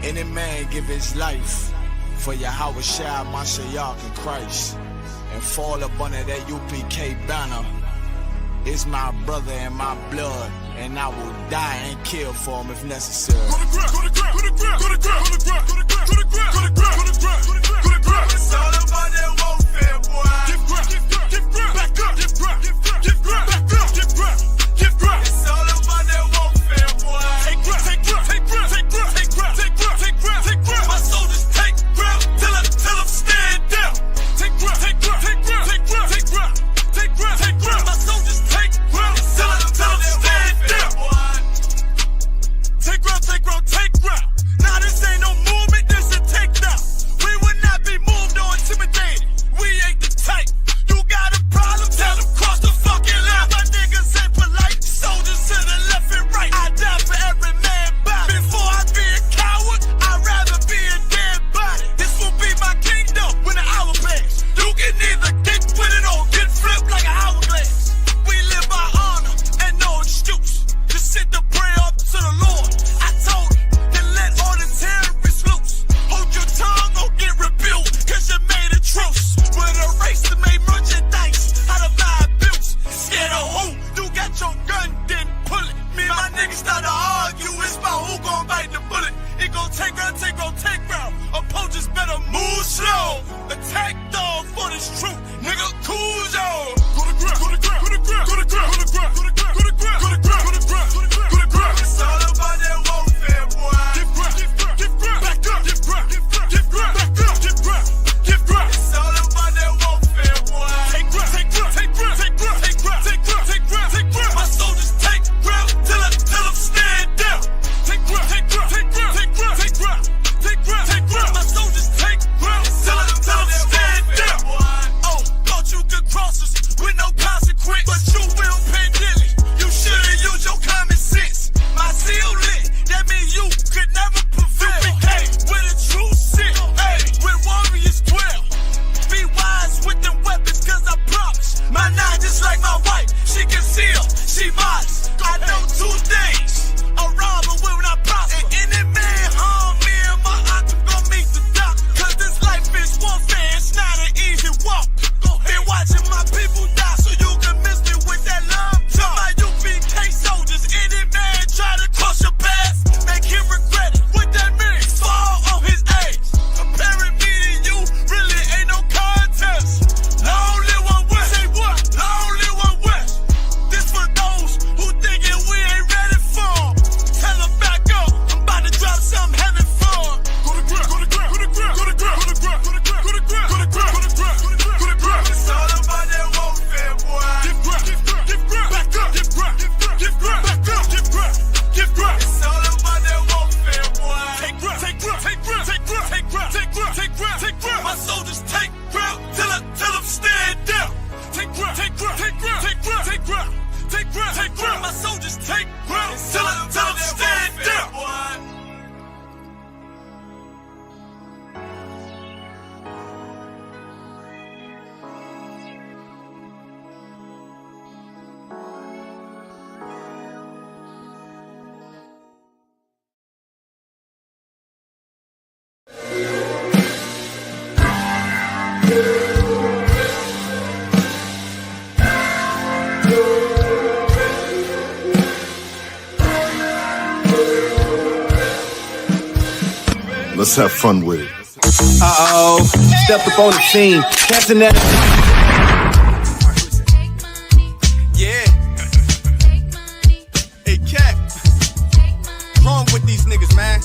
Any man give his life for Yahweh Shai, Mashiach, and Christ, and fall up under that UPK banner, is my brother and my blood, and I will die and kill for him if necessary. Go to ground, go to ground, go to ground, go to ground, go to ground, go to ground, go to ground, go to ground, go to ground, go to ground. It's all about that warfare, boy. Give ground, give ground, back up, give ground, give ground, back up, give ground, give ground. It's all about that warfare, boy. Take ground, take ground, take ground, take ground, take ground, take ground, take ground, take ground. My soldiers take ground till I'm stand down. Take ground, take ground, take ground, take ground, take ground, take ground, take ground. My soldiers take ground till I'm stand down. Take ground, take ground, take ground. Now this ain't no movement, this a takedown. We will not be moved or intimidated. We ain't the type. You got a problem, tell them cross the fucking line. My niggas ain't polite. Soldiers to the left and right. I die for every man body. Before I be a coward, I'd rather be a dead body. This will be my kingdom when the hour pass. You can either get with it or get flipped like an hourglass. We live by honor and no excuse. Just sit the prayer up to the Lord. I told him to let all the terrorists loose. Hold your tongue or get rebuked, cause you made a truce. With a race that made merchandise out of my abuse. Scared of who? You got your gun, then pull it. Me and my niggas start to argue, it's about who gon' bite the bullet. It gon' take round, take round, take round. Opponents better move slow. Attack dog for this truth, nigga, cool yo. Go to ground, go to ground, go to ground, go to ground, go to ground, go to ground, go to ground, go to ground, go to ground, go to ground. It's all about that warfare, boy. Give ground, give ground, give ground, back up, give ground, give ground, back up, give ground, give ground. It's all about that warfare, boy. Take ground, take ground, take ground, take ground, take ground, take ground, take ground, take ground. My soldiers take ground till I'm stand down. Take ground, take ground, take ground, take ground, take ground, take ground, take ground. My soldiers take ground till I'm stand down. Oh, thought you could cross us with no consequence, but you will pay dearly. You should've used your common sense. My seal lit, that means you could never prevail. Hey, with a true sit, hey, with warriors dwell. Be wise with them weapons, cause I promise. My nine just like my wife, she conceal, she modest. I know 2 things, a robber will not prosper. And any man harm me and my aunt gon' meet the doctor. Cause this life is warfare, it's not an easy walk. Been watching my people die, so you can miss me with that love talk. My UPK soldiers, any man try to cross your path, make him regret it. What that means? Fall on his ass. Comparing me to you really ain't no contest. Long live one West. Say what? Long live one West. This for those who thinking we ain't ready for. Tell them back up. I'm about to drop something heavy for. Go to ground, go to ground, go to ground, go to ground, go to ground, go to ground, go to ground, go to ground, go to ground, go to ground. It's all about that warfare, boy. Give ground, give ground, give ground, back up, give ground, give ground, back up, give ground, give ground. It's all about that warfare, boy. Take ground, take ground, take ground, take ground, take ground, take ground, take ground, take ground. My soldiers take ground till I'm stand down. Take ground, take ground, take ground, take ground, take ground, take ground, take ground. My soldiers take ground till I'm stand down. Let's have fun with it. Uh-oh, stepped up on the scene, catching that. Yeah. Hey, Cap. Wrong with these niggas, man.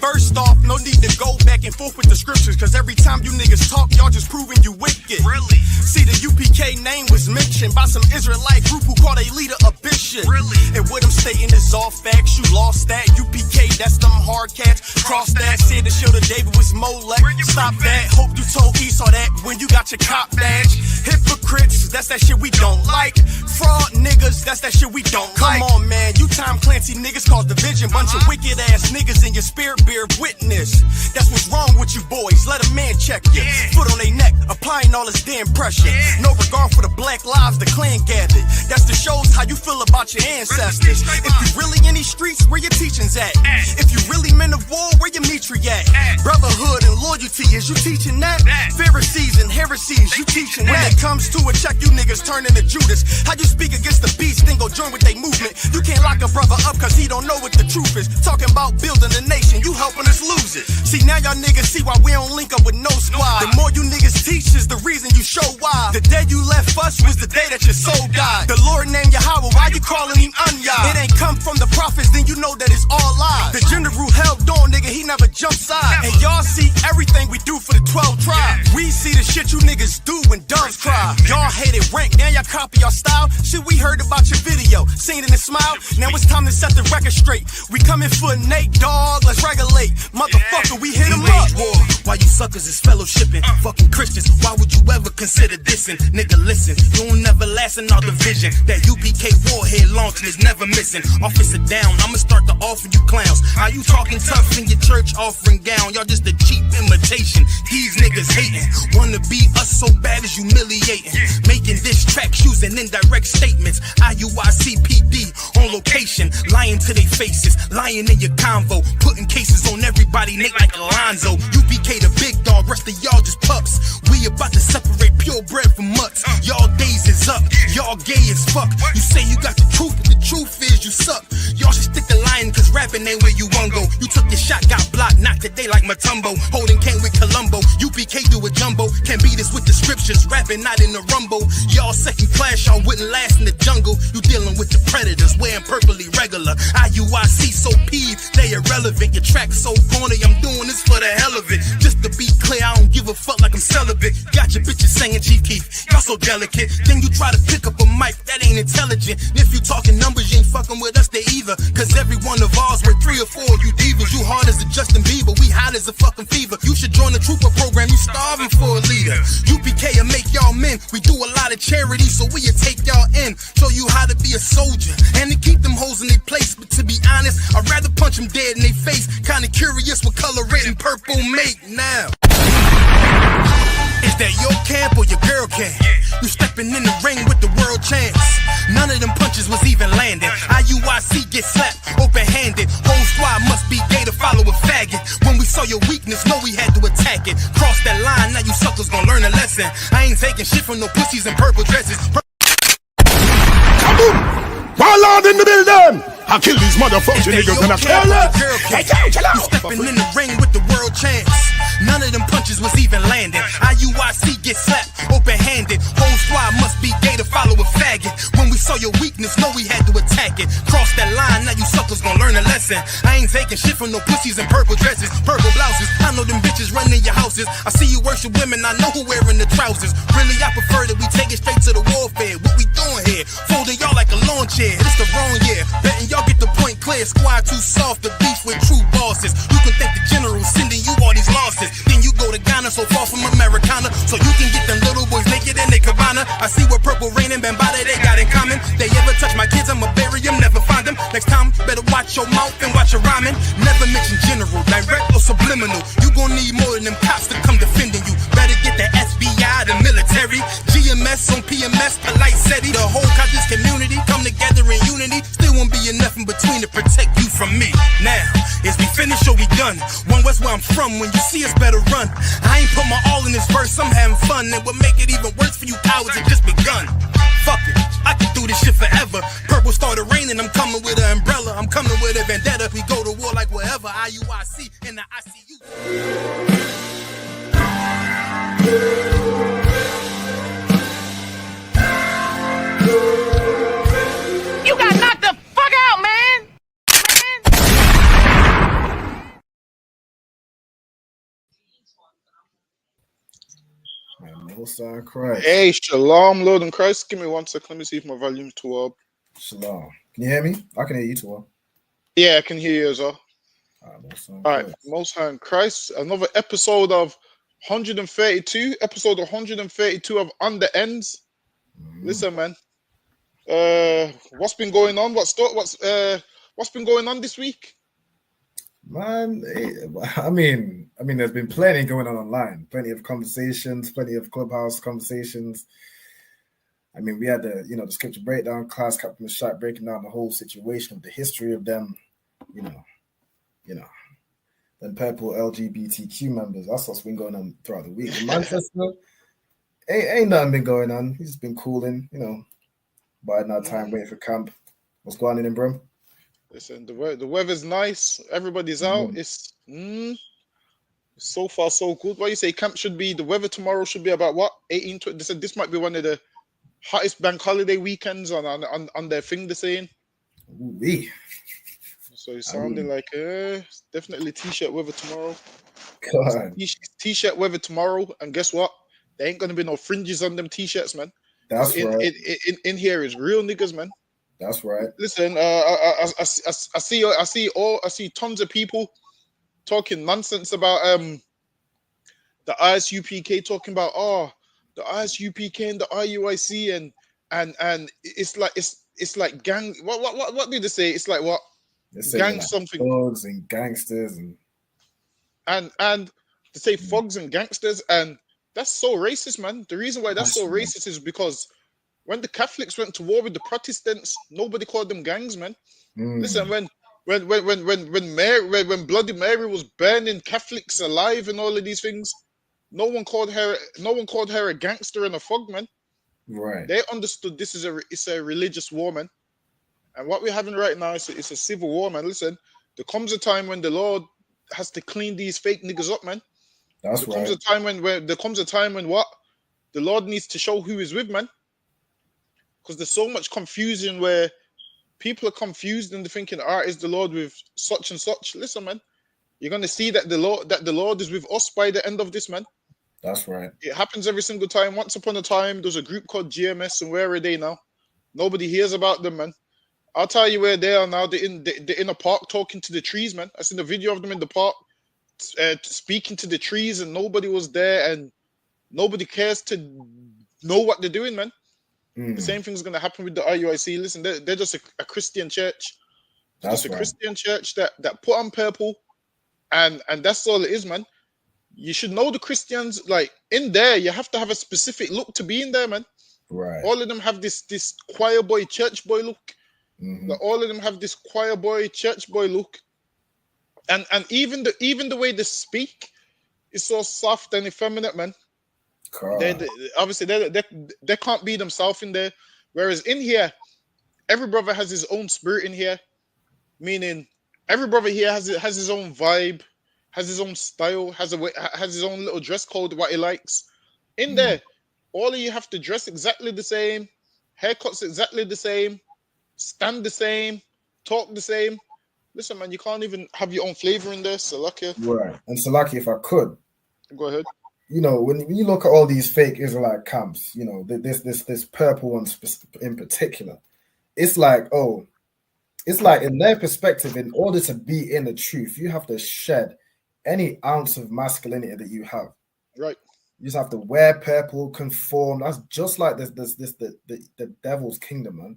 First off, no need to go back and forth with the scriptures, cause every time you niggas talk, y'all just proving you wicked. Really? See, the UPK name was mentioned by some Israelite group who called a leader a bishop. Really? And what I'm stating is all facts, you lost that. UPK, that's them hard cats. Cross that, said the shield of David was Molech. Stop that, hope you told Esau that when you got your cop badge. Hypocrites, that's that shit we don't like. Fraud niggas, that's that shit we don't like. Come on, man, you Tom Clancy niggas cause division. Bunch of wicked ass niggas in your spirit bear witness. That's what's wrong with you boys, let a man check you. Foot on their neck, applying all this damn pressure. No regard for the black lives the clan gathered. That's the shows how how you feel about your ancestors. If you really in these streets, where your teachings at? If you really men of war, where your Mitri at? Brotherhood and loyalty, is you teaching that? Pharisees and heresies, you teaching that? When it comes to a check, you niggas turn into Judas. How you speak against the beast, then go join with they movement? You can't lock a brother up cause he don't know what the truth is. Talking about building a nation, you helping us lose it. See, now y'all niggas see why we don't link up with no squad. The more you niggas teach is the reason you show why. The day you left us was the day that your soul died. The Lord named Yahweh, why you calling him Anya? It ain't come from the prophets, then you know that it's all lies. The general held on, nigga, he never jumped side. And y'all see everything we do for the 12 tribes. We see the shit you niggas do when doves cry. Y'all hated rank, now y'all copy our style. Shit, we heard about your video, seen it and smile. Now it's time to set the record straight. We coming for Nate, dog, let's regulate. Motherfucker, we hit him up. War, while you suckers is fellowshipping. Fucking Christians, why would you ever consider dissing? Nigga, listen, you don't never last in our division. That UPK warhead launching is never missing. Officer down, I'ma start to offer you clowns. How you talking tough in your church offering gown? Y'all just a cheap imitation. These niggas hating, wanna be us so bad as humiliating. Making diss tracks using indirect statements. IUICPD on location, lying to their faces, lying in your convo, putting cases on everybody, Nate like Alonzo. UPK the big dog, rest of y'all just pups. We about to separate purebred from mutts. Y'all days is up, y'all gay as fuck. You say you got the truth, but the truth is you suck. Y'all should stick to lying, cause rapping ain't where you wanna go. You took your shot, got blocked, not today like Matumbo. Holding came with Columbo, UPK do a jumbo. Can't beat us with the scriptures, rapping not in the rumble. Y'all second class, y'all wouldn't last in the jungle. You dealing with the predators, wearing purpley regular. IUIC so peeved, they irrelevant. Your track so corny, I'm doing this for the hell of it. Just to be clear, I don't give a fuck like I'm celibate. Got your bitches saying Chief Keef, y'all so delicate. Then you try to pick up a mic, that ain't intelligent. If you talking numbers, you ain't fucking with us, they either. Cause every one of ours, we're 3 or 4 of you divas. You hard as a Justin Bieber, we hot as a fucking fever. You should join the Trooper program, you starving for a leader. UPK will make y'all men, we do a lot of charity, so we'll take y'all in. Show you how to be a soldier, and to keep them hoes in their place. But to be honest, I'd rather punch them dead in their face. Kinda curious what color red and purple make now. Is that your camp or your girl camp? You stepping in the ring with the world champs. None of them punches was even landing. IUIC get slapped open-handed. Whole squad must be gay to follow a faggot. When we saw your weakness, know we had to attack it. Cross that line, now you suckers gon' learn a lesson. I ain't taking shit from no pussies in purple dresses. Kaboom! Warlord in the building! I kill these motherfucking niggas and I kill them! Hey, you stepping in the ring with the world champs. None of them punches was even landing. IUIC get slapped open-handed. Whole squad must be gay to follow a faggot. When we saw your weakness, know we had to attack it. Cross that line, now you suckers gon' learn a lesson. I ain't taking shit from no pussies in purple dresses, purple blouses. I know them bitches running your houses. I see you worship women, I know who wearing the trousers. Really, I prefer that we take it straight to the warfare. What we doing here? Folding y'all like a lawn chair. It's the wrong year. Betting y'all get the point clear. Squad too soft to beef with true bosses. You can thank the general sending you all these losses. Then you go to Ghana, so far from Americana, so you can get them little boys naked in their cabana. I see what Purple Rain and Bambada they got in common. They ever touch my kids, I'ma bury them, never find them. Next time, better watch your mouth and watch your rhyming. Never mention general, direct or subliminal. You gon' need more than them cops to come defending you. Better get the FBI, the military, GMS on PMS, polite SETI. The whole conscious community come together in unity. Still won't be enough in between to protect you from me. Now, is we finished or we done? One West where I'm from, when you see us better run. I ain't put my all in this verse, I'm having fun. And what make it even worse for you cowards, it just begun. Fuck it, I can do this shit forever. Purple started raining, I'm coming with an umbrella. I'm coming with a vendetta, we go to war like wherever. IUIC in the ICU. You got knocked the fuck out, man! Most High Christ. Hey, Shalom, Lord and Christ. Give me 1 second. Let me see if my volume's too up. Shalom. Can you hear me? I can hear you too well. Yeah, I can hear you as well. All right, Most High in Christ. Another episode of 132. Episode 132 of On the Ends. Listen, man. What's been going on? What's been going on this week? Man, I mean, there's been plenty going on online. Plenty of conversations, plenty of clubhouse conversations. I mean, we had the scripture breakdown class, Captain Mashak breaking down the whole situation of the history of them, then purple LGBTQ members. That's what's been going on throughout the week. In Manchester, ain't nothing been going on. He's just been cooling, biding our time, waiting for camp. What's going on in Brum? Listen, the weather's nice. Everybody's out. It's so far so good. What you say? Camp should be. The weather tomorrow should be about what 18, 20. They said this might be one of the hottest bank holiday weekends on their thing. They're saying. Ooh-wee. So it's sounding like definitely t-shirt weather tomorrow. God. T-shirt weather tomorrow, and guess what? There ain't gonna be no fringes on them t-shirts, man. That's right. In here is real niggas, man. That's right. Listen, I see tons of people talking nonsense about the ISUPK, talking about the ISUPK and the IUIC and it's like gang. What did they say? It's like what? Gang like something. Thugs and gangsters and to say thugs and gangsters, and that's so racist, man. The reason why that's so racist is because when the Catholics went to war with the Protestants, nobody called them gangs, man. Listen, when Bloody Mary was burning Catholics alive and all of these things, no one called her a gangster and a thug, man. Right. They understood this is a religious war, man. And what we're having right now is a civil war, man. Listen, there comes a time when the Lord has to clean these fake niggas up, man. There comes a time when what? The Lord needs to show who he's with, man. Because there's so much confusion where people are confused and they're thinking, is the Lord with such and such? Listen, man, you're gonna see that the Lord is with us by the end of this, man. That's right. It happens every single time. Once upon a time, there's a group called GMS, and where are they now? Nobody hears about them, man. I'll tell you where they are now. They're in a park talking to the trees, man. I seen a video of them in the park speaking to the trees, and nobody was there, and nobody cares to know what they're doing, man. The same thing's going to happen with the IUIC. Listen, they're just a Christian church. That's just a Christian church that put on purple, and that's all it is, man. You should know the Christians, like, in there, you have to have a specific look to be in there, man. Right. All of them have this choir boy, church boy look. Like, all of them have this choir boy, church boy look. And even the way they speak is so soft and effeminate, man. Obviously, they can't be themselves in there. Whereas in here, every brother has his own spirit in here. Meaning, every brother here has his own vibe, has his own style, has his own little dress code, what he likes. In there, all of you have to dress exactly the same, haircuts exactly the same, stand the same, talk the same. Listen, man, you can't even have your own flavor in there, Salakia. Right. And Salakia, if I could. Go ahead. When you look at all these fake Israelite camps, this purple one in particular, it's like in their perspective, in order to be in the truth, you have to shed any ounce of masculinity that you have. Right. You just have to wear purple, conform. That's just like the devil's kingdom, man.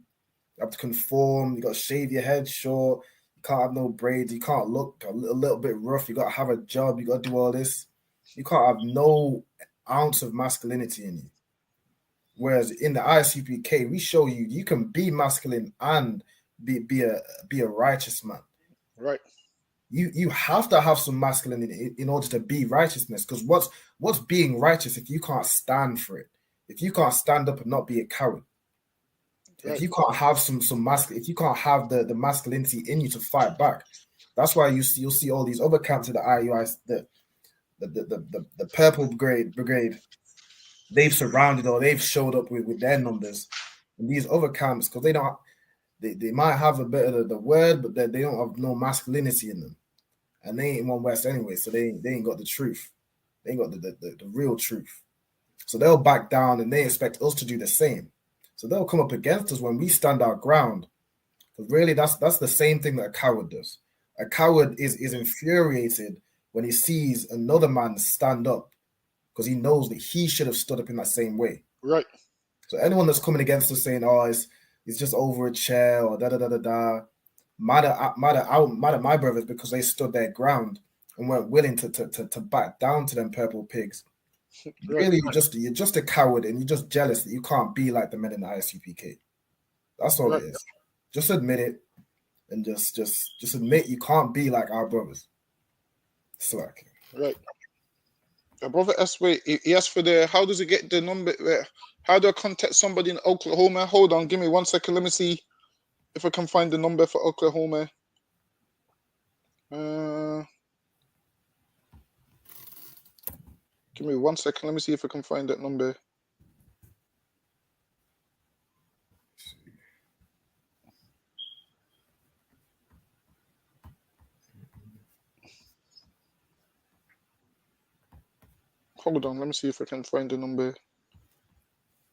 You have to conform. You got to shave your head short. You can't have no braids. You can't look a little bit rough. You got to have a job. You got to do all this. You can't have no ounce of masculinity in you. Whereas in the ISUPK, we show you can be masculine and be a righteous man. Right. You have to have some masculinity in order to be righteousness. Because what's being righteous if you can't stand for it? If you can't stand up and not be a coward? Right. If you can't have if you can't have the masculinity in you to fight back, that's why you'll see all these other camps of the IUIs, the purple brigade, they've surrounded or they've showed up with their numbers. And these other camps, because they might have a bit of the word, but they don't have no masculinity in them. And they ain't One West anyway, so they ain't got the truth. They ain't got the real truth. So they'll back down and they expect us to do the same. So they'll come up against us when we stand our ground. Because really, that's the same thing that a coward does. A coward is infuriated when he sees another man stand up because he knows that he should have stood up in that same way. Right. So anyone that's coming against us saying, it's just over a chair or da-da-da-da-da, mad at my brothers because they stood their ground and weren't willing to back down to them purple pigs. Really, you're just a coward, and you're just jealous that you can't be like the men in the ISUPK. That's all it is. Just admit it, and just admit you can't be like our brothers. Slack. Right. My brother asked, wait, he asked for the, how does it get the number? How do I contact somebody in Oklahoma? Hold on, give me 1 second. Let me see if I can find the number for Oklahoma. Give me 1 second. Let me see if I can find that number. Hold on, let me see if I can find the number.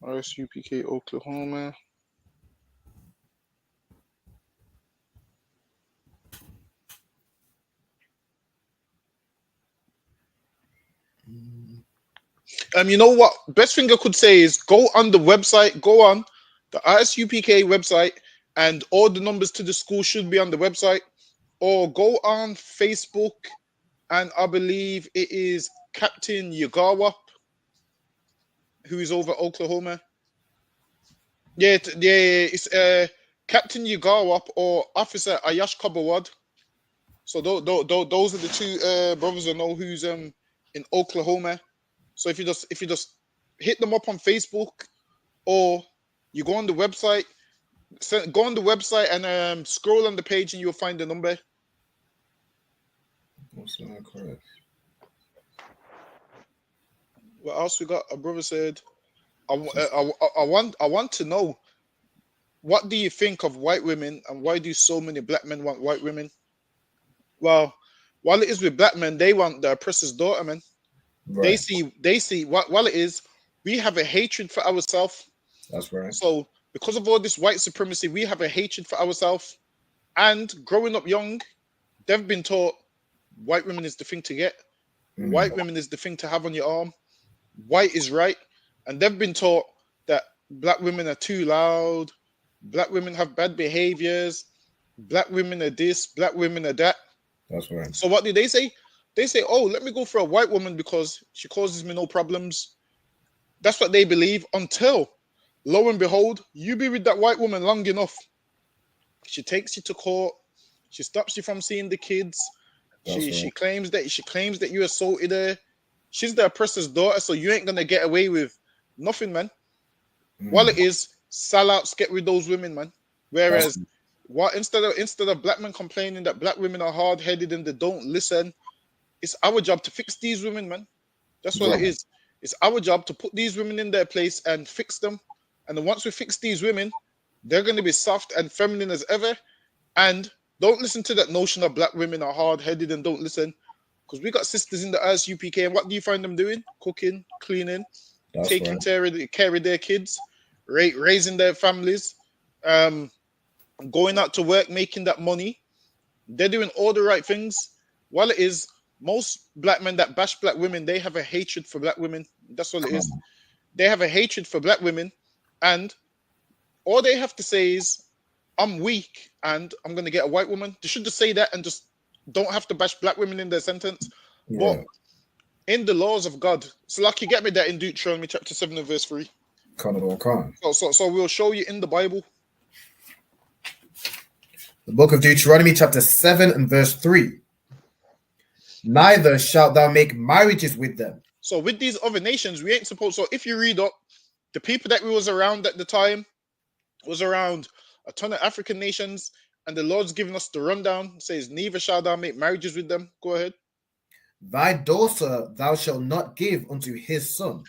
RSUPK Oklahoma. You know what? Best thing I could say is go on the website, go on the RSUPK website, and all the numbers to the school should be on the website. Or go on Facebook, and I believe it is Captain Yagawa, who is over Oklahoma. Yeah, it's Captain Yagawa or Officer Ayash Kabawad. So those are the two brothers I know who's in Oklahoma. So if you just hit them up on Facebook, or you go on the website, and scroll on the page, and you'll find the number. What's that correct? What else we got? A brother said, I want to know, what do you think of white women, and why do so many black men want white women? Well, while it is with black men, they want the oppressor's daughter, man. Right. They see while it is, we have a hatred for ourselves. That's right. So because of all this white supremacy, we have a hatred for ourselves. And growing up young, they've been taught white women is the thing to get. White women is the thing to have on your arm. White is right. And they've been taught that black women are too loud. Black women have bad behaviors. Black women are this. Black women are that. That's right. So what do they say? They say, oh, let me go for a white woman because she causes me no problems. That's what they believe, until, lo and behold, you be with that white woman long enough. She takes you to court. She stops you from seeing the kids. She claims that you assaulted her. She's the oppressor's daughter, so you ain't gonna get away with nothing, man. While it is, sellouts get with those women, man. Whereas, instead of black men complaining that black women are hard-headed and they don't listen, it's our job to fix these women, man. That's what it is. It's our job to put these women in their place and fix them. And then once we fix these women, they're going to be soft and feminine as ever. And don't listen to that notion of black women are hard-headed and don't listen. Because we got sisters in the RSUPK, and what do you find them doing? Cooking, cleaning, taking care of their kids, raising their families, going out to work, making that money. They're doing all the right things. While it is, most black men that bash black women, they have a hatred for black women. That's what it is. They have a hatred for black women, and all they have to say is, I'm weak and I'm going to get a white woman. They should just say that and just don't have to bash black women in their sentence. Yeah. But in the laws of God, so like you get me that in Deuteronomy chapter 7 and verse 3. So we'll show you in the Bible. The book of Deuteronomy chapter 7 and verse 3. Neither shalt thou make marriages with them. So with these other nations, we ain't supposed. So if you read up, the people that we was around at the time was around a ton of African nations, and the Lord's giving us the rundown. It says, neither shalt thou make marriages with them. Go ahead. Thy daughter thou shalt not give unto his son.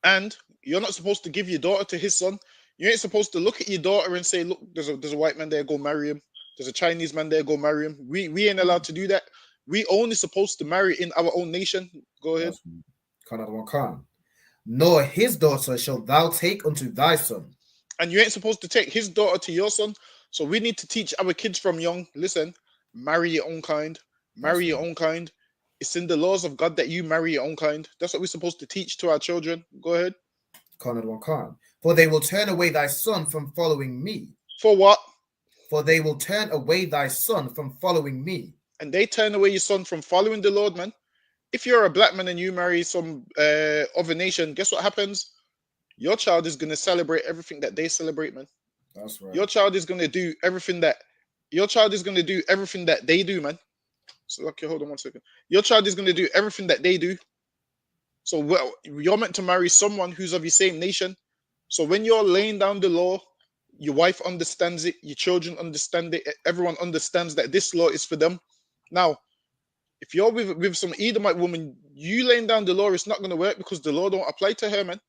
And you're not supposed to give your daughter to his son. You ain't supposed to look at your daughter and say, look, there's a white man there, go marry him. There's a Chinese man there, go marry him. We ain't allowed to do that. We only supposed to marry in our own nation. Go ahead. Nor his daughter shalt thou take unto thy son. And you ain't supposed to take his daughter to your son. So we need to teach our kids from young. Listen, marry your own kind. Marry your own kind. It's in the laws of God that you marry your own kind. That's what we're supposed to teach to our children. Go ahead. For they will turn away thy son from following me. For what? For they will turn away thy son from following me. And they turn away your son from following the Lord, man. if you're a black man and you marry some other nation, guess what happens? Your child is gonna celebrate everything that they celebrate, man. That's right. Your child is gonna do everything that they do, man. So okay, hold on 1 second. Your child is gonna do everything that they do. So well, you're meant to marry someone who's of your same nation. So when you're laying down the law, your wife understands it, your children understand it, everyone understands that this law is for them. Now, if you're with some Edomite woman, you laying down the law, it's not going to work because the law don't apply to her, man.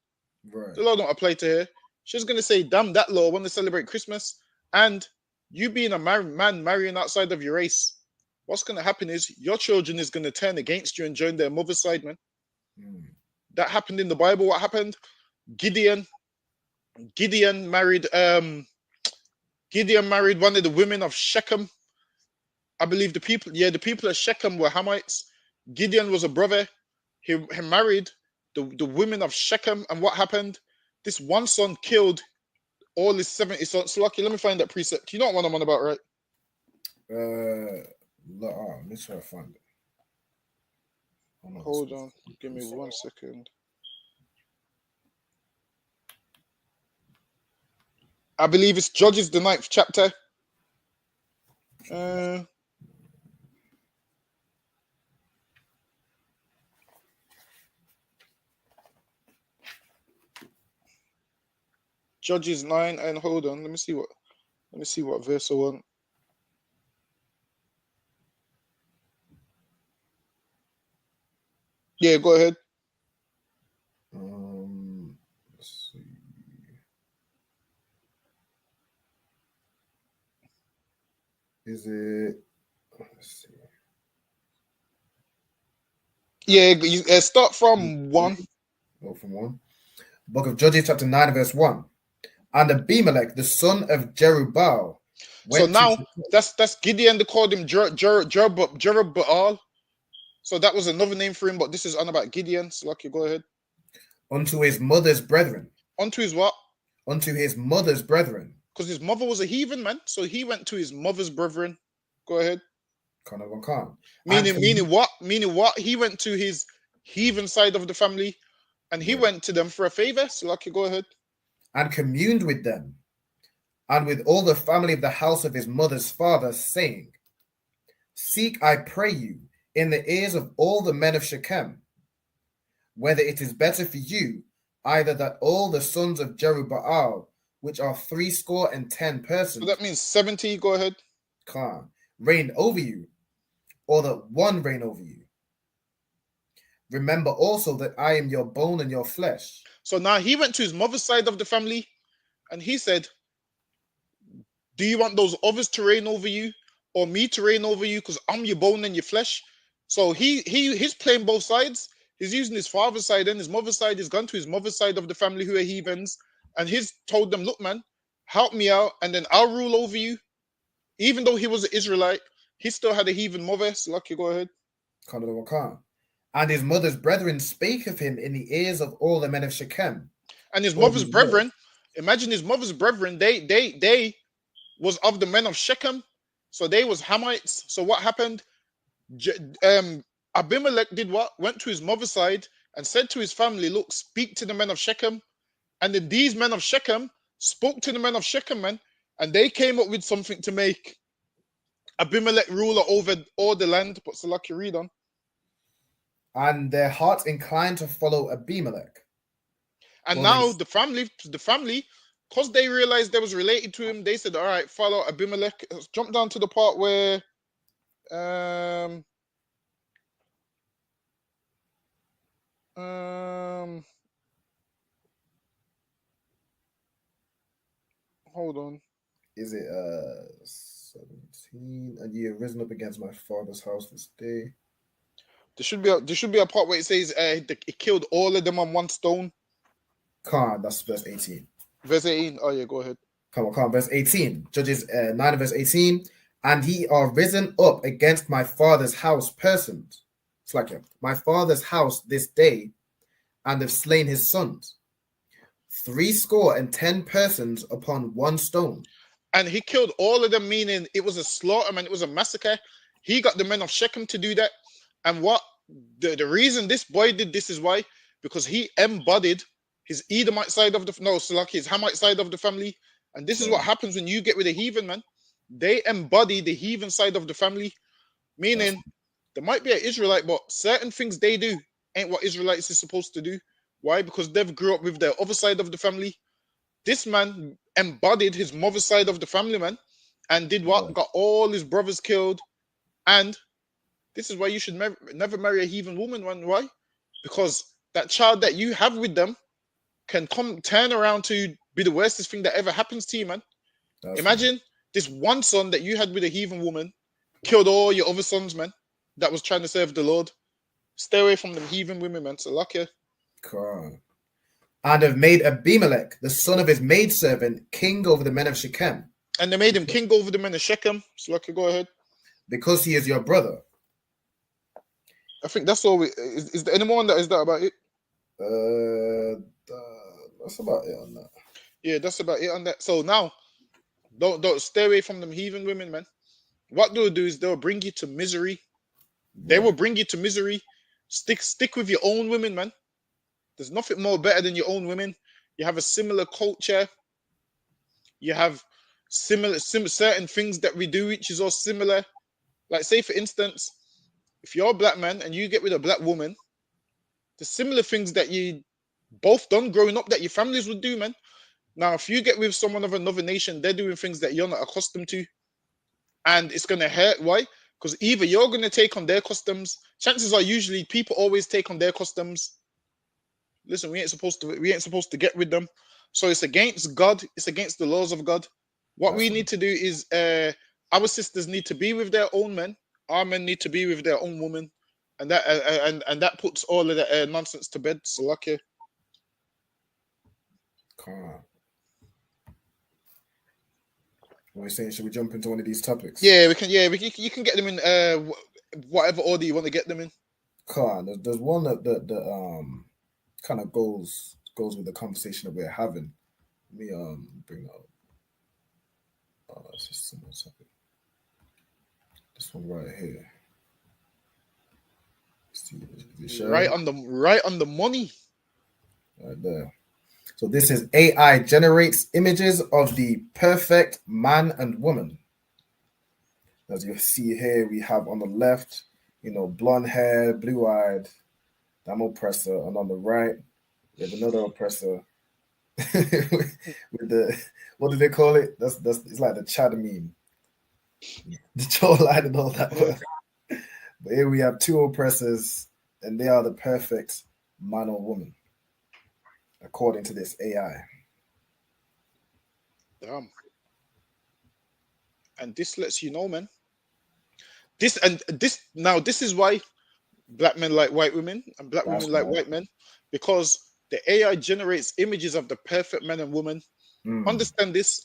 Right. The law don't apply to her. She's going to say, damn, that law, I want to celebrate Christmas. And you being a man marrying outside of your race, what's going to happen is your children is going to turn against you and join their mother's side, man. That happened in the Bible. What happened? Gideon married one of the women of Shechem. I believe the people of Shechem were Hamites. Gideon was a brother. He married the women of Shechem, and what happened? This one son killed all his 70 sons. So lucky, let me find that precept. You know what I'm on about, right? Let me try to find it. Hold on, give me 1 second. I believe it's Judges, the 9th chapter. Judges 9, and hold on, let me see what verse I want. Yeah, go ahead. Let's see. Is it? Let's see. Yeah, start from 1. Go from 1. Book of Judges, chapter 9, verse 1. And Abimelech, the son of Jerubbaal. So now that's Gideon. They called him Jerubbaal. So that was another name for him, but this is on about Gideon. So lucky, go ahead. Unto his mother's brethren. Unto his what? Unto his mother's brethren. Because his mother was a heathen, man. So he went to his mother's brethren. Go ahead. Meaning what? Meaning what? He went to his heathen side of the family, and he went to them for a favor. So lucky, go ahead. And communed with them, and with all the family of the house of his mother's father, saying, Seek, I pray you, in the ears of all the men of Shechem, whether it is better for you, either that all the sons of Jerubbaal, which are 70 persons. So that means 70, go ahead. Reign over you, or that one reign over you. Remember also that I am your bone and your flesh. So now he went to his mother's side of the family, and he said, do you want those others to reign over you, or me to reign over you, because I'm your bone and your flesh? So he's playing both sides. He's using his father's side and his mother's side. He's gone to his mother's side of the family who are heathens, and he's told them, look, man, help me out, and then I'll rule over you. Even though he was an Israelite, he still had a heathen mother. So lucky, go ahead. And his mother's brethren spake of him in the ears of all the men of Shechem. And his mother's brethren, imagine his mother's brethren, they was of the men of Shechem. So they was Hamites. So what happened? Abimelech did what? Went to his mother's side and said to his family, look, speak to the men of Shechem. And then these men of Shechem spoke to the men of Shechem, man. And they came up with something to make Abimelech ruler over all the land. But so lucky, read on. And their hearts inclined to follow Abimelech. And now the family, because they realized they was related to him, they said, all right, follow Abimelech. Let's jump down to the part where hold on. Is it 17? And ye have risen up against my father's house this day. There should be a part where it says it killed all of them on one stone. That's verse 18. Verse 18. Oh yeah, go ahead. Come on. Verse 18. Judges 9 verse 18. And ye are risen up against my father's house persons. It's like my father's house this day, and have slain his sons. 70 persons upon one stone. And he killed all of them, meaning it was a slaughter, man. It was a massacre. He got the men of Shechem to do that. And what the reason this boy did this is why, because he embodied his Edomite side of his Hamite side of the family. And this is what happens when you get with a heathen, man. They embody the heathen side of the family, meaning there might be an Israelite, but certain things they do ain't what Israelites is supposed to do. Why? Because they've grew up with their other side of the family. This man embodied his mother's side of the family, man, and did what? Got all his brothers killed. And this is why you should never marry a heathen woman, man. Why? Because that child that you have with them can turn around to be the worstest thing that ever happens to you, man. Imagine this one son that you had with a heathen woman killed all your other sons, man, that was trying to serve the Lord. Stay away from them heathen women, man. So luck you. Cool. And have made Abimelech, the son of his maidservant, king over the men of Shechem. And they made him king over the men of Shechem. So luck you, go ahead. Because he is your brother. I think that's all. Is there any more on that? Is that about it? That's about it on that. Yeah, that's about it on that. So now, don't stay away from them heathen women, man. What they'll do is they'll bring you to misery. They will bring you to misery. Stick with your own women, man. There's nothing more better than your own women. You have a similar culture. You have similar certain things that we do, which is all similar. Like, say for instance, if you're a black man and you get with a black woman, the similar things that you both done growing up that your families would do, man. Now, if you get with someone of another nation, they're doing things that you're not accustomed to, and it's gonna hurt. Why? Because either you're gonna take on their customs. Chances are usually people always take on their customs. Listen, we ain't supposed to get with them. So it's against God. It's against the laws of God. What we need to do is our sisters need to be with their own men. Our men need to be with their own women, and that puts all of that nonsense to bed. So lucky. Come on. What are you saying? Should we jump into one of these topics? Yeah, we can. Yeah, you can get them in whatever order you want to get them in. Come on. There's one that kind of goes with the conversation that we're having. Let me bring up. Oh, that's just similar topic. This one right here. Right on the money. Right there. So this is AI generates images of the perfect man and woman. As you see here, we have on the left, blonde hair, blue-eyed, that oppressor, and on the right, we have another oppressor with the, what do they call it? That's it's like the Chad meme, the jawline and all that. But here we have two oppressors, and they are the perfect man or woman, according to this AI. Damn. And this lets you know, man. This is why black men like white women and black women like white men, because the AI generates images of the perfect man and woman. Understand this.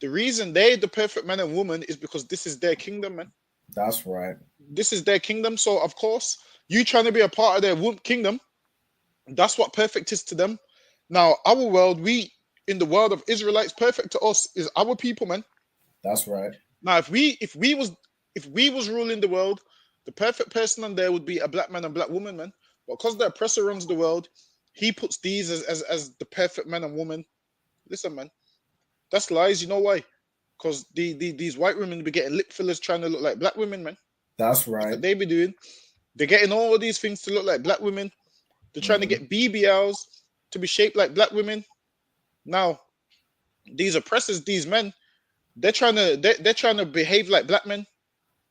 The reason they're the perfect man and woman is because this is their kingdom, man. That's right. This is their kingdom. So, of course, you trying to be a part of their kingdom, that's what perfect is to them. Now, our world, in the world of Israelites, perfect to us is our people, man. That's right. Now, if we was ruling the world, the perfect person on there would be a black man and black woman, man. But because the oppressor runs the world, he puts these as the perfect man and woman. Listen, man, that's lies. You know why? Because these white women be getting lip fillers trying to look like black women, man. That's right. That's what they be doing. They're getting all these things to look like black women. They're trying to get BBLs to be shaped like black women. Now, these oppressors, these men, they're trying to behave like black men.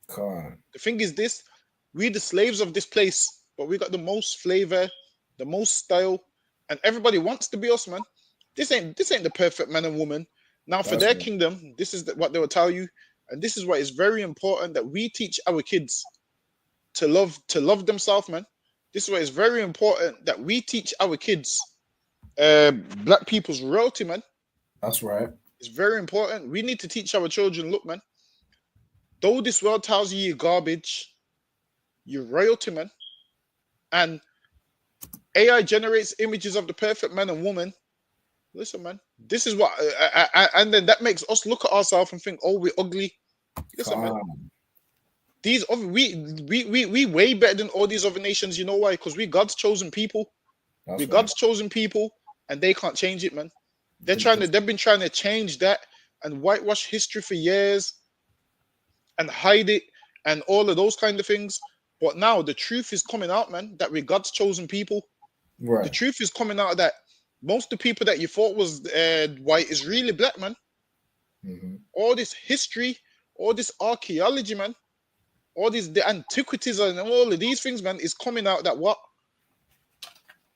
Come on. The thing is this: we the slaves of this place, but we got the most flavor, the most style, and everybody wants to be us, man. This ain't the perfect man and woman. Now, for their kingdom, this is what they will tell you, and this is why it's very important that we teach our kids to love themselves, man. This is why it's very important that we teach our kids black people's royalty, man. That's right. It's very important. We need to teach our children, look, man, though this world tells you you're garbage, you're royalty, man. And AI generates images of the perfect man and woman. Listen, man, this is what, and then that makes us look at ourselves and think, oh, we're ugly. Listen, man, these other we way better than all these other nations. You know why? Because we God's chosen people. That's We right. God's chosen people, and they can't change it, man. They've been trying to change that and whitewash history for years and hide it and all of those kind of things. But now the truth is coming out, man, that we're God's chosen people. Right. The truth is coming out that most of the people that you thought was white is really black, man. Mm-hmm. All this history, all this archaeology, man, all the antiquities and all of these things, man, is coming out that what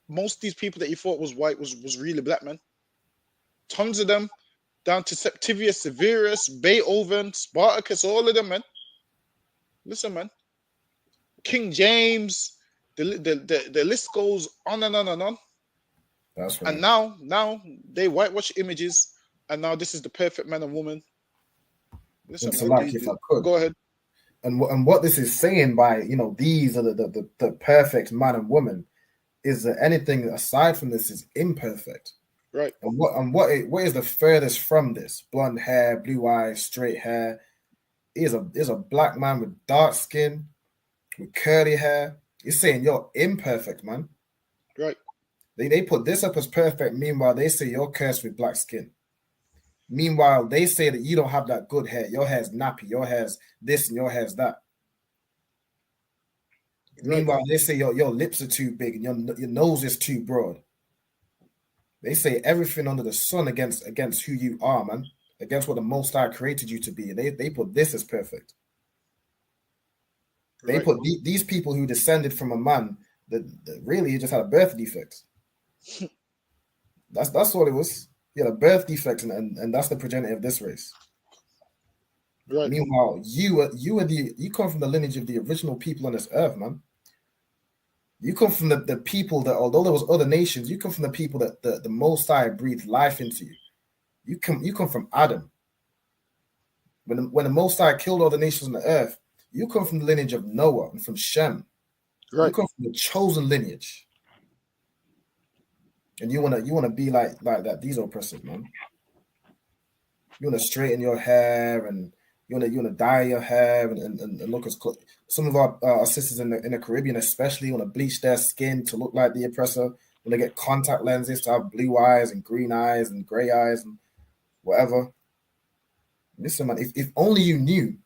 most of these people that you thought was white was really black, man. Tons of them, down to Septimius Severus, Beethoven, Spartacus, all of them, man. Listen, man. King James, the list goes on and on and on. That's right. And now they whitewash images, and now this is the perfect man and woman. Listen, It's man, like, if I could. go ahead. And what this is saying by, these are the perfect man and woman, is that anything aside from this is imperfect. Right. And what is the furthest from this? Blonde hair, blue eyes, straight hair. Is a black man with dark skin, with curly hair. He's saying you're imperfect, man. Right. They put this up as perfect. Meanwhile, they say you're cursed with black skin. Meanwhile, they say that you don't have that good hair. Your hair's nappy. Your hair's this and your hair's that. Right. Meanwhile, they say your lips are too big and your nose is too broad. They say everything under the sun against who you are, man. Against what the Most High created you to be. And they put this as perfect. They put these people who descended from a man that really just had a birth defect. That's all it was. He had a birth defect, and that's the progenitor of this race. Right. Meanwhile, you come from the lineage of the original people on this earth, man. You come from the people that, although there was other nations, you come from the people that the Most High breathed life into you. You come from Adam. When the Most High killed all the nations on the earth, you come from the lineage of Noah and from Shem. Right. You come from the chosen lineage. And you wanna be like that. These are oppressive, man. You wanna straighten your hair and you wanna dye your hair and look as close. Some of our sisters in the Caribbean especially wanna bleach their skin to look like the oppressor. When they get contact lenses to have blue eyes and green eyes and gray eyes and whatever. Listen, man, if only you knew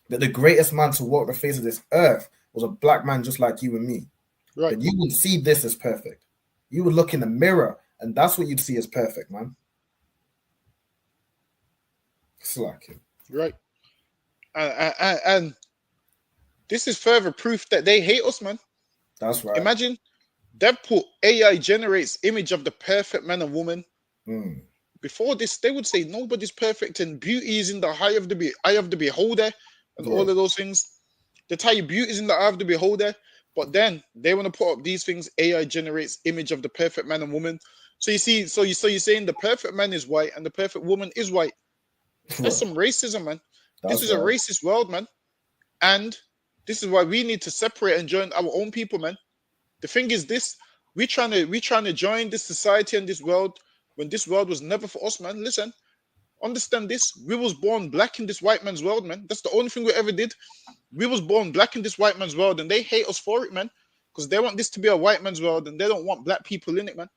that the greatest man to walk the face of this earth was a black man just like you and me, right, then you would see this as perfect. You would look in the mirror, and that's what you'd see as perfect, man. It's like it. Right. And this is further proof that they hate us, man. That's right. Imagine they put AI generates image of the perfect man and woman. Before this, they would say nobody's perfect and beauty is in the eye of the beholder and all of those things. They tell you beauty is in the eye of the beholder, but then they want to put up these things. AI generates image of the perfect man and woman. So you see, so you're saying the perfect man is white and the perfect woman is white. That's some racism, man. This is a racist world, man. And this is why we need to separate and join our own people, man. The thing is this, we're trying to join this society and this world when this world was never for us, man. Listen, understand this. We was born black in this white man's world, man. That's the only thing we ever did. We was born black in this white man's world, and they hate us for it, man. Because they want this to be a white man's world, and they don't want black people in it, man.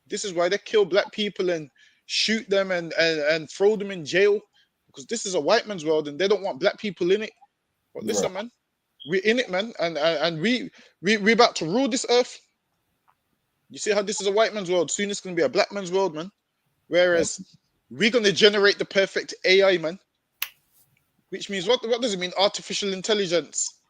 This is why they kill black people and shoot them and throw them in jail. Because this is a white man's world, and they don't want black people in it. But listen, man, we're in it, man, and we about to rule this earth. You see how this is a white man's world? Soon it's gonna be a black man's world, man. Whereas we're gonna generate the perfect AI, man. Which means what does it mean? Artificial intelligence.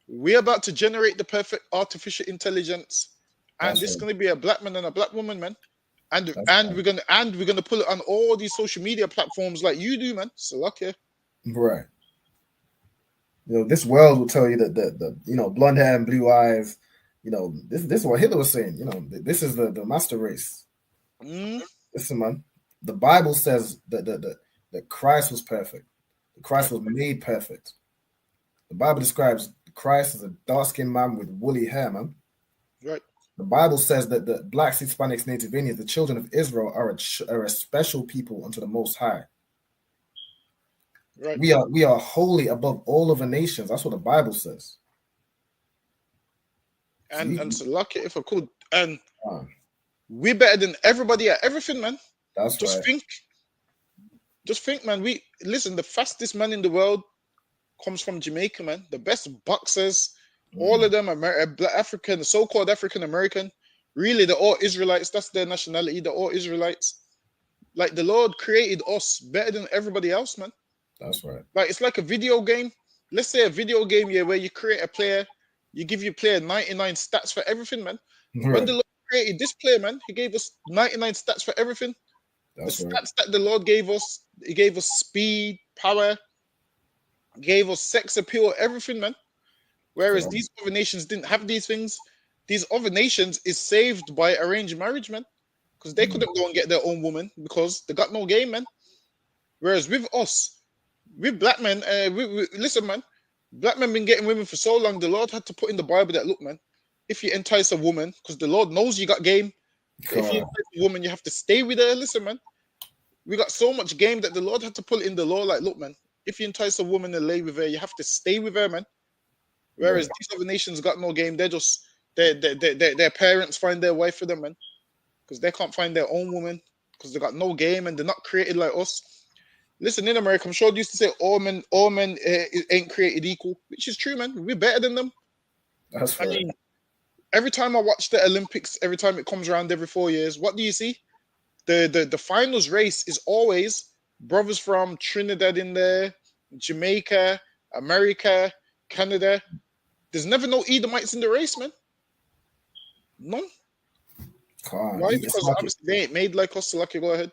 We're about to generate the perfect artificial intelligence, and this is gonna be a black man and a black woman, man. And we're gonna pull it on all these social media platforms like you do, man. So lucky. Right. This world will tell you that the blonde hair and blue eyes. This is what Hitler was saying. This is the master race. Listen, man. The Bible says that Christ was perfect. Christ was made perfect. The Bible describes Christ as a dark-skinned man with woolly hair, man. Right. The Bible says that the Blacks, Hispanics, Native Indians, the children of Israel are a special people unto the Most High. Right. We are holy above all other nations. That's what the Bible says. And so lucky if I could. And Ah, we're better than everybody at everything, man. that's Just right. think, man. We listen. The fastest man in the world comes from Jamaica, man. The best boxers, all of them, Black African, so-called African American. Really, they're all Israelites. That's their nationality. They're all Israelites. Like the Lord created us better than everybody else, man. That's right. Like it's like a video game. Let's say a video game, yeah, where you create a player, you give your player 99 stats for everything, man. When Right. the Lord created this player, man, he gave us 99 stats for everything. That's The right. stats that the Lord gave us, he gave us speed, power, gave us sex appeal, everything, man. Whereas Yeah. these other nations didn't have these things. These other nations is saved by arranged marriage, man. Because they couldn't go and get their own woman because they got no game, man. Whereas with us, with black men, listen, man, black men been getting women for so long. The Lord had to put in the Bible that, look, man, if you entice a woman, because the Lord knows you got game, if you Correct. entice a woman, you have to stay with her. Listen, man, we got so much game that the Lord had to put it in the law. Like, look, man, if you entice a woman and lay with her, you have to stay with her, man. Whereas these other nations got no game. They're just their parents find their wife for them, man, because they can't find their own woman because they got no game and they're not created like us. Listen, in America, I'm sure they used to say all men ain't created equal, which is true, man. We're better than them. That's I right. mean, every time I watch the Olympics, every time it comes around every 4 years, what do you see? The finals race is always brothers from Trinidad in there, Jamaica, America, Canada. There's never no Edomites in the race, man. None. Why? It's Because like obviously they ain't made like us. So lucky, go ahead.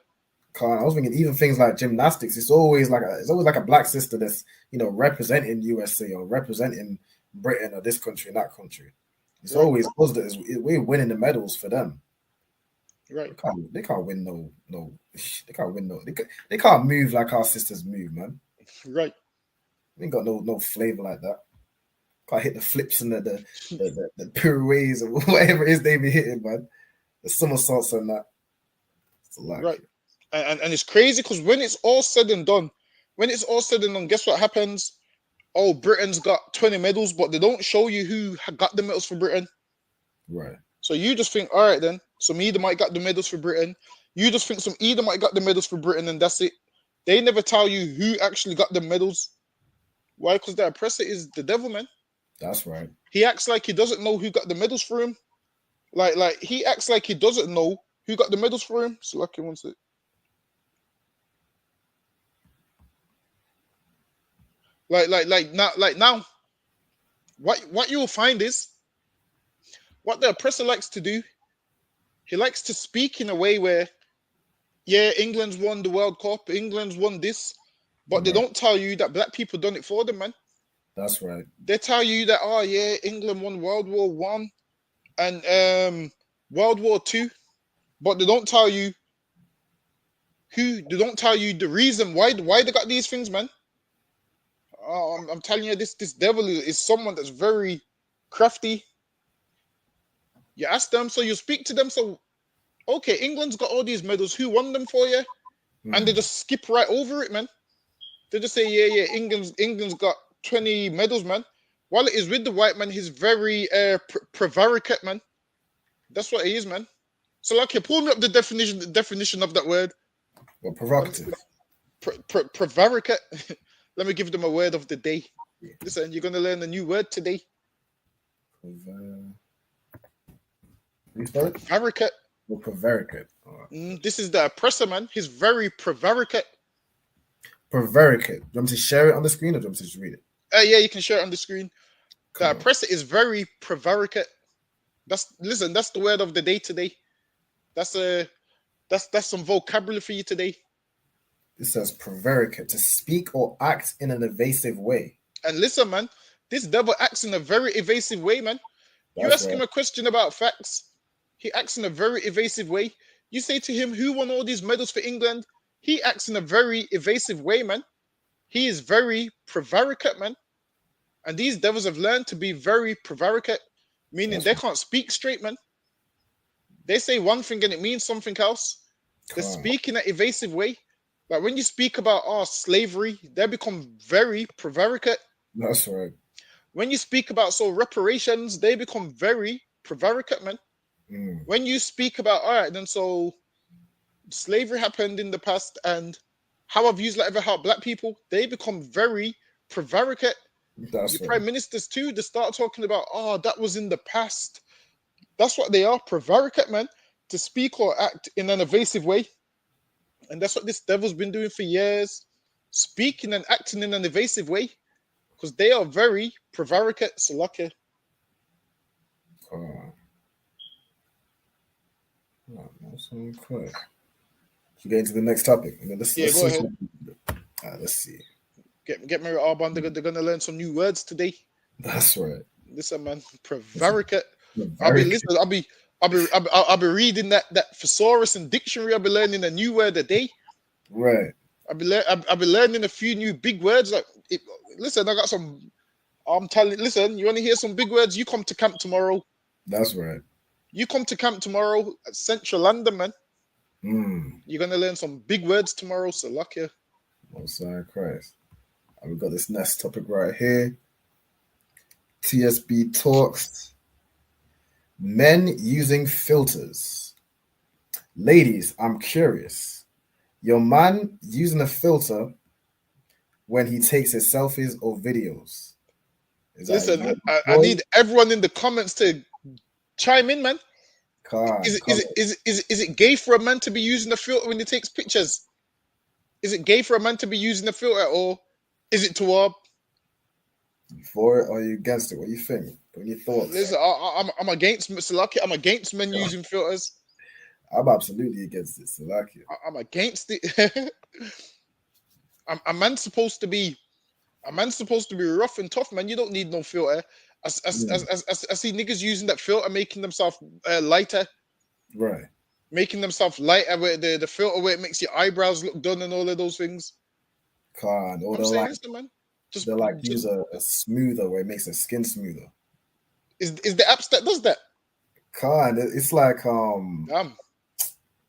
I was thinking even things like gymnastics. It's always like a black sister that's representing USA or representing Britain or this country and that country. It's Right. always us that we're winning the medals for them. Right. They can't win no. They can't win no. They can't move like our sisters move, man. Right. They ain't got no flavor like that. Can't hit the flips and the pirouettes or whatever it is they be hitting, man. The somersaults and that. It's like, Right. And it's crazy because when it's all said and done, guess what happens? Oh, Britain's got 20 medals, but they don't show you who got the medals for Britain. right. So you just think, all right, then, some Edomite got the medals for Britain. You just think some Edomite got the medals for Britain, and that's it. They never tell you who actually got the medals. Why? Because the oppressor is the devil, man. That's right. He acts like he doesn't know who got the medals for him. Like he acts like he doesn't know who got the medals for him. So lucky wants it. Like now, what you will find is what the oppressor likes to do. He likes to speak in a way where, yeah, England's won the World Cup, England's won this, but they Right. don't tell you that black people done it for them, man. That's right. They tell you that, oh yeah, England won World War One and World War Two, but they don't tell you the reason why they got these things, man. I'm telling you, this devil is someone that's very crafty. You ask them, so you speak to them. So, okay, England's got all these medals. Who won them for you? And they just skip right over it, man. They just say, yeah, England's got 20 medals, man. While it is with the white man, he's very prevaricate, man. That's what he is, man. So, like, you pull me up the definition of that word. Well, provocative. Prevaricate. Let me give them a word of the day. Listen, you're gonna learn a new word today. Prevaricate. Well, prevaricate. All right. This is the oppressor, man. He's very prevaricate. Prevaricate. Do you want me to share it on the screen or do you want me to just read it? Yeah, you can share it on the screen. The Come on. oppressor is very prevaricate. That's the word of the day today. That's some vocabulary for you today. It says prevaricate, to speak or act in an evasive way. And listen, man, this devil acts in a very evasive way, man. You That's ask him right. a question about facts, he acts in a very evasive way. You say to him, who won all these medals for England? He acts in a very evasive way, man. He is very prevaricate, man. And these devils have learned to be very prevaricate, meaning That's they right. can't speak straight, man. They say one thing and it means something else. They Come on. speak in an evasive way. Like when you speak about slavery, they become very prevaricate. That's right. When you speak about reparations, they become very prevaricate, man. Mm. When you speak about then so slavery happened in the past and how have you ever helped black people, they become very prevaricate. That's Your right. prime ministers too, they start talking about that was in the past. That's what they are, prevaricate, man, to speak or act in an evasive way. And that's what this devil's been doing for years, speaking and acting in an evasive way, because they are very prevaricate. Salaka. That's okay. Should we get into the next topic? Let's Go see ahead. let's see. Get Mary Arbon. They're gonna learn some new words today. That's right. Listen, man, prevaricate. Prevaricate. I'll be reading that thesaurus and dictionary. I'll be learning a new word a day. Right. I'll be learning a few new big words. Listen, I got some. I'm telling. Listen, you want to hear some big words? You come to camp tomorrow. That's right. You come to camp tomorrow at Central London, man. Mm. You're gonna learn some big words tomorrow. So luck you. Most High Christ. And we've got this next topic right here. TSB talks. Men using filters. Ladies, I'm curious. Your man using a filter when he takes his selfies or videos. Listen, I need everyone in the comments to chime in, man. Is it gay for a man to be using a filter when he takes pictures? Is it gay for a man to be using a filter, or is it toward? For it or you against it? What do you think? What are your thoughts? Listen, I'm against Salaki. I'm against men using filters. I'm absolutely against it, Salaki. I'm against it. A man's supposed to be rough and tough, man. You don't need no filter. I see niggas using that filter, making themselves lighter. Right. Making themselves lighter with the filter where it makes your eyebrows look done and all of those things. Con, or they'll use a smoother where it makes the skin smoother. Is the apps that does that? Con, it's like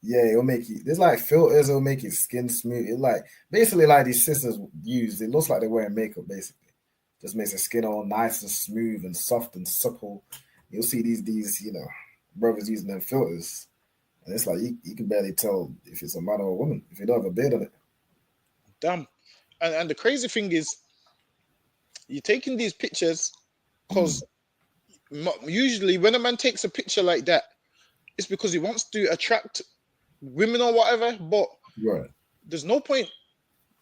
yeah, it'll make you. There's like filters. It'll make your skin smooth. It like basically like these sisters use. It looks like they're wearing makeup. Basically, just makes the skin all nice and smooth and soft and supple. You'll see these brothers using them filters, and it's like you can barely tell if it's a man or a woman if you don't have a beard on it. Damn, and the crazy thing is, you're taking these pictures because usually when a man takes a picture like that, it's because he wants to attract women or whatever, but right. There's no point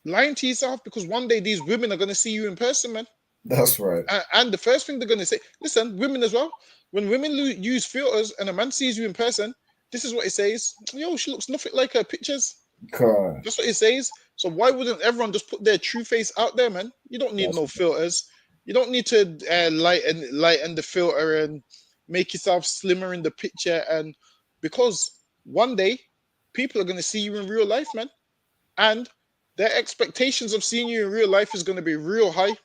lying to yourself because one day these women are going to see you in person, man. That's right. And the first thing they're going to say, listen, women as well, when women use filters and a man sees you in person, this is what it says. Yo, she looks nothing like her pictures. God. That's what it says. So why wouldn't everyone just put their true face out there, man? You don't need no filters. You don't need to lighten the filter and make yourself slimmer in the picture. And because one day people are going to see you in real life, man. And their expectations of seeing you in real life is going to be real high.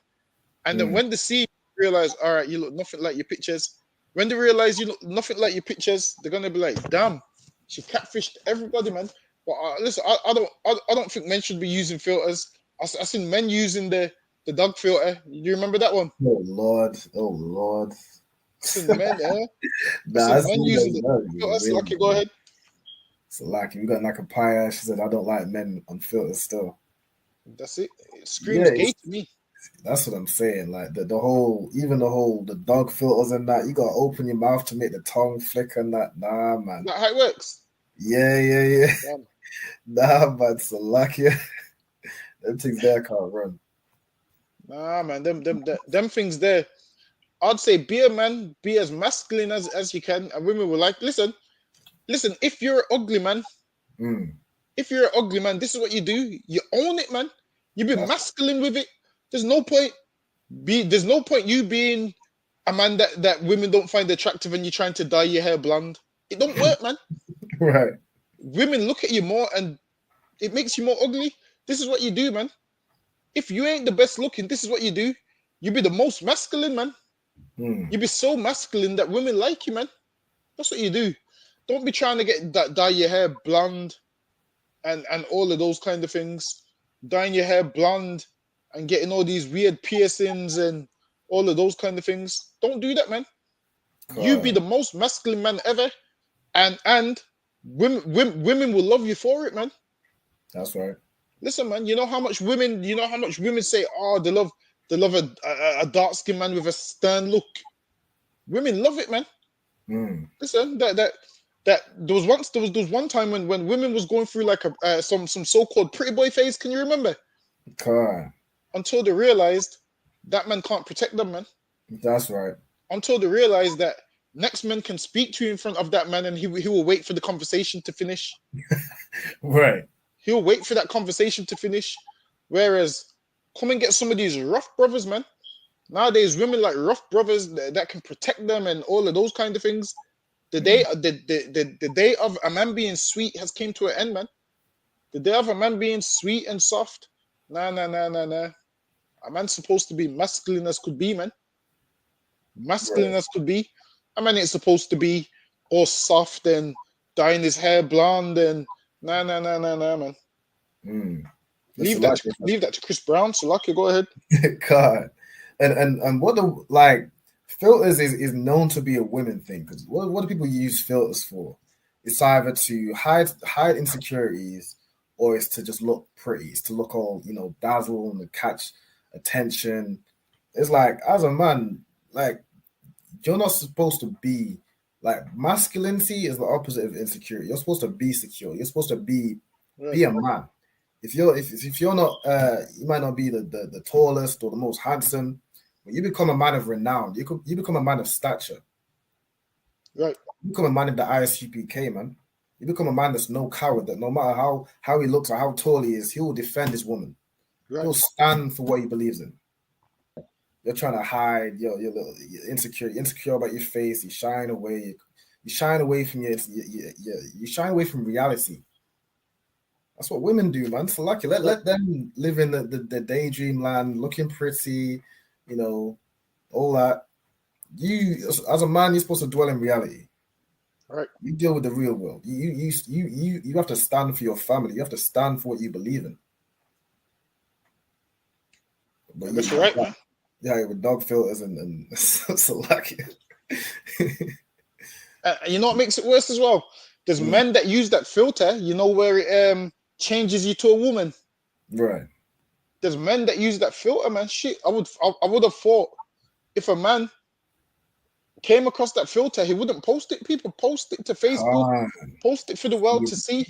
And then when they see you realize, all right, you look nothing like your pictures. When they realize you look nothing like your pictures, they're going to be like, damn, she catfished everybody, man. But listen, I don't think men should be using filters. I seen men using the dog filter. You remember that one? Oh Lord. Men, men using the filters. Lucky, go ahead. So Lucky, we got Nakapaya. She said, I don't like men on filters still. That's it. It screams gay to me. That's what I'm saying. Like the dog filters and that, you gotta open your mouth to make the tongue flick and that. Nah, man. That's how it works. Yeah. Nah, man, so lucky. Them things there can't run. Nah, man, them things there. I'd say be as masculine as you can, and women will like. Listen. If you're an ugly man, this is what you do. You own it, man. You be masculine with it. There's no point you being a man that women don't find attractive and you're trying to dye your hair blonde. It don't work, man. Right. Women look at you more and it makes you more ugly. This is what you do, man. If you ain't the best looking, this is what you do. You be the most masculine, man. You be so masculine that women like you, man. That's what you do. Don't be trying to dye your hair blonde and all of those kind of things, dyeing your hair blonde and getting all these weird piercings and all of those kind of things. Don't do that, man. You be the most masculine man ever, and women will love you for it, man. That's right. Listen, man, you know how much women say, oh, they love a dark skinned man with a stern look. Women love it, man. Listen, that there was one time when women was going through like some so-called pretty boy phase. Can you remember? Until they realized that man can't protect them, man. That's right. Until they realized that next man can speak to you in front of that man, and he will wait for the conversation to finish. Right. He'll wait for that conversation to finish. Whereas, come and get some of these rough brothers, man. Nowadays, women like rough brothers that can protect them and all of those kind of things. The day of a man being sweet has came to an end, man. The day of a man being sweet and soft, nah. A man's supposed to be masculine as could be, man. Masculine as could be. A man ain't supposed to be all soft and dyeing his hair blonde and nah, man. Leave that to Chris Brown. So lucky, go ahead. God. And what the like filters is known to be a women thing, because what do people use filters for? It's either to hide insecurities, or it's to just look pretty. It's to look all, dazzle and catch attention. It's like, as a man, like, you're not supposed to be like, masculinity is the opposite of insecurity. You're supposed to be secure. You're supposed to be a man. If you're not, you might not be the tallest or the most handsome. When you become a man of renown, you become a man of stature. Right. You become a man of the ISUPK, man. You become a man that's no coward, that no matter how he looks or how tall he is, he will defend his woman. Right. He'll stand for what he believes in. You're trying to hide, you're insecure about your face. You shine away. You shine away from you shine away from reality. That's what women do, man. So lucky. Let them live in the daydream land, looking pretty, all that. You, as a man, you're supposed to dwell in reality. All right. You deal with the real world. You have to stand for your family. You have to stand for what you believe in. But that's right, man. Yeah, with dog filters and so lucky. You know what makes it worse as well? There's men that use that filter, where it changes you to a woman. Right. There's men that use that filter, man. Shit, I would have thought if a man came across that filter, he wouldn't post it. People post it to Facebook, post it for the world to see,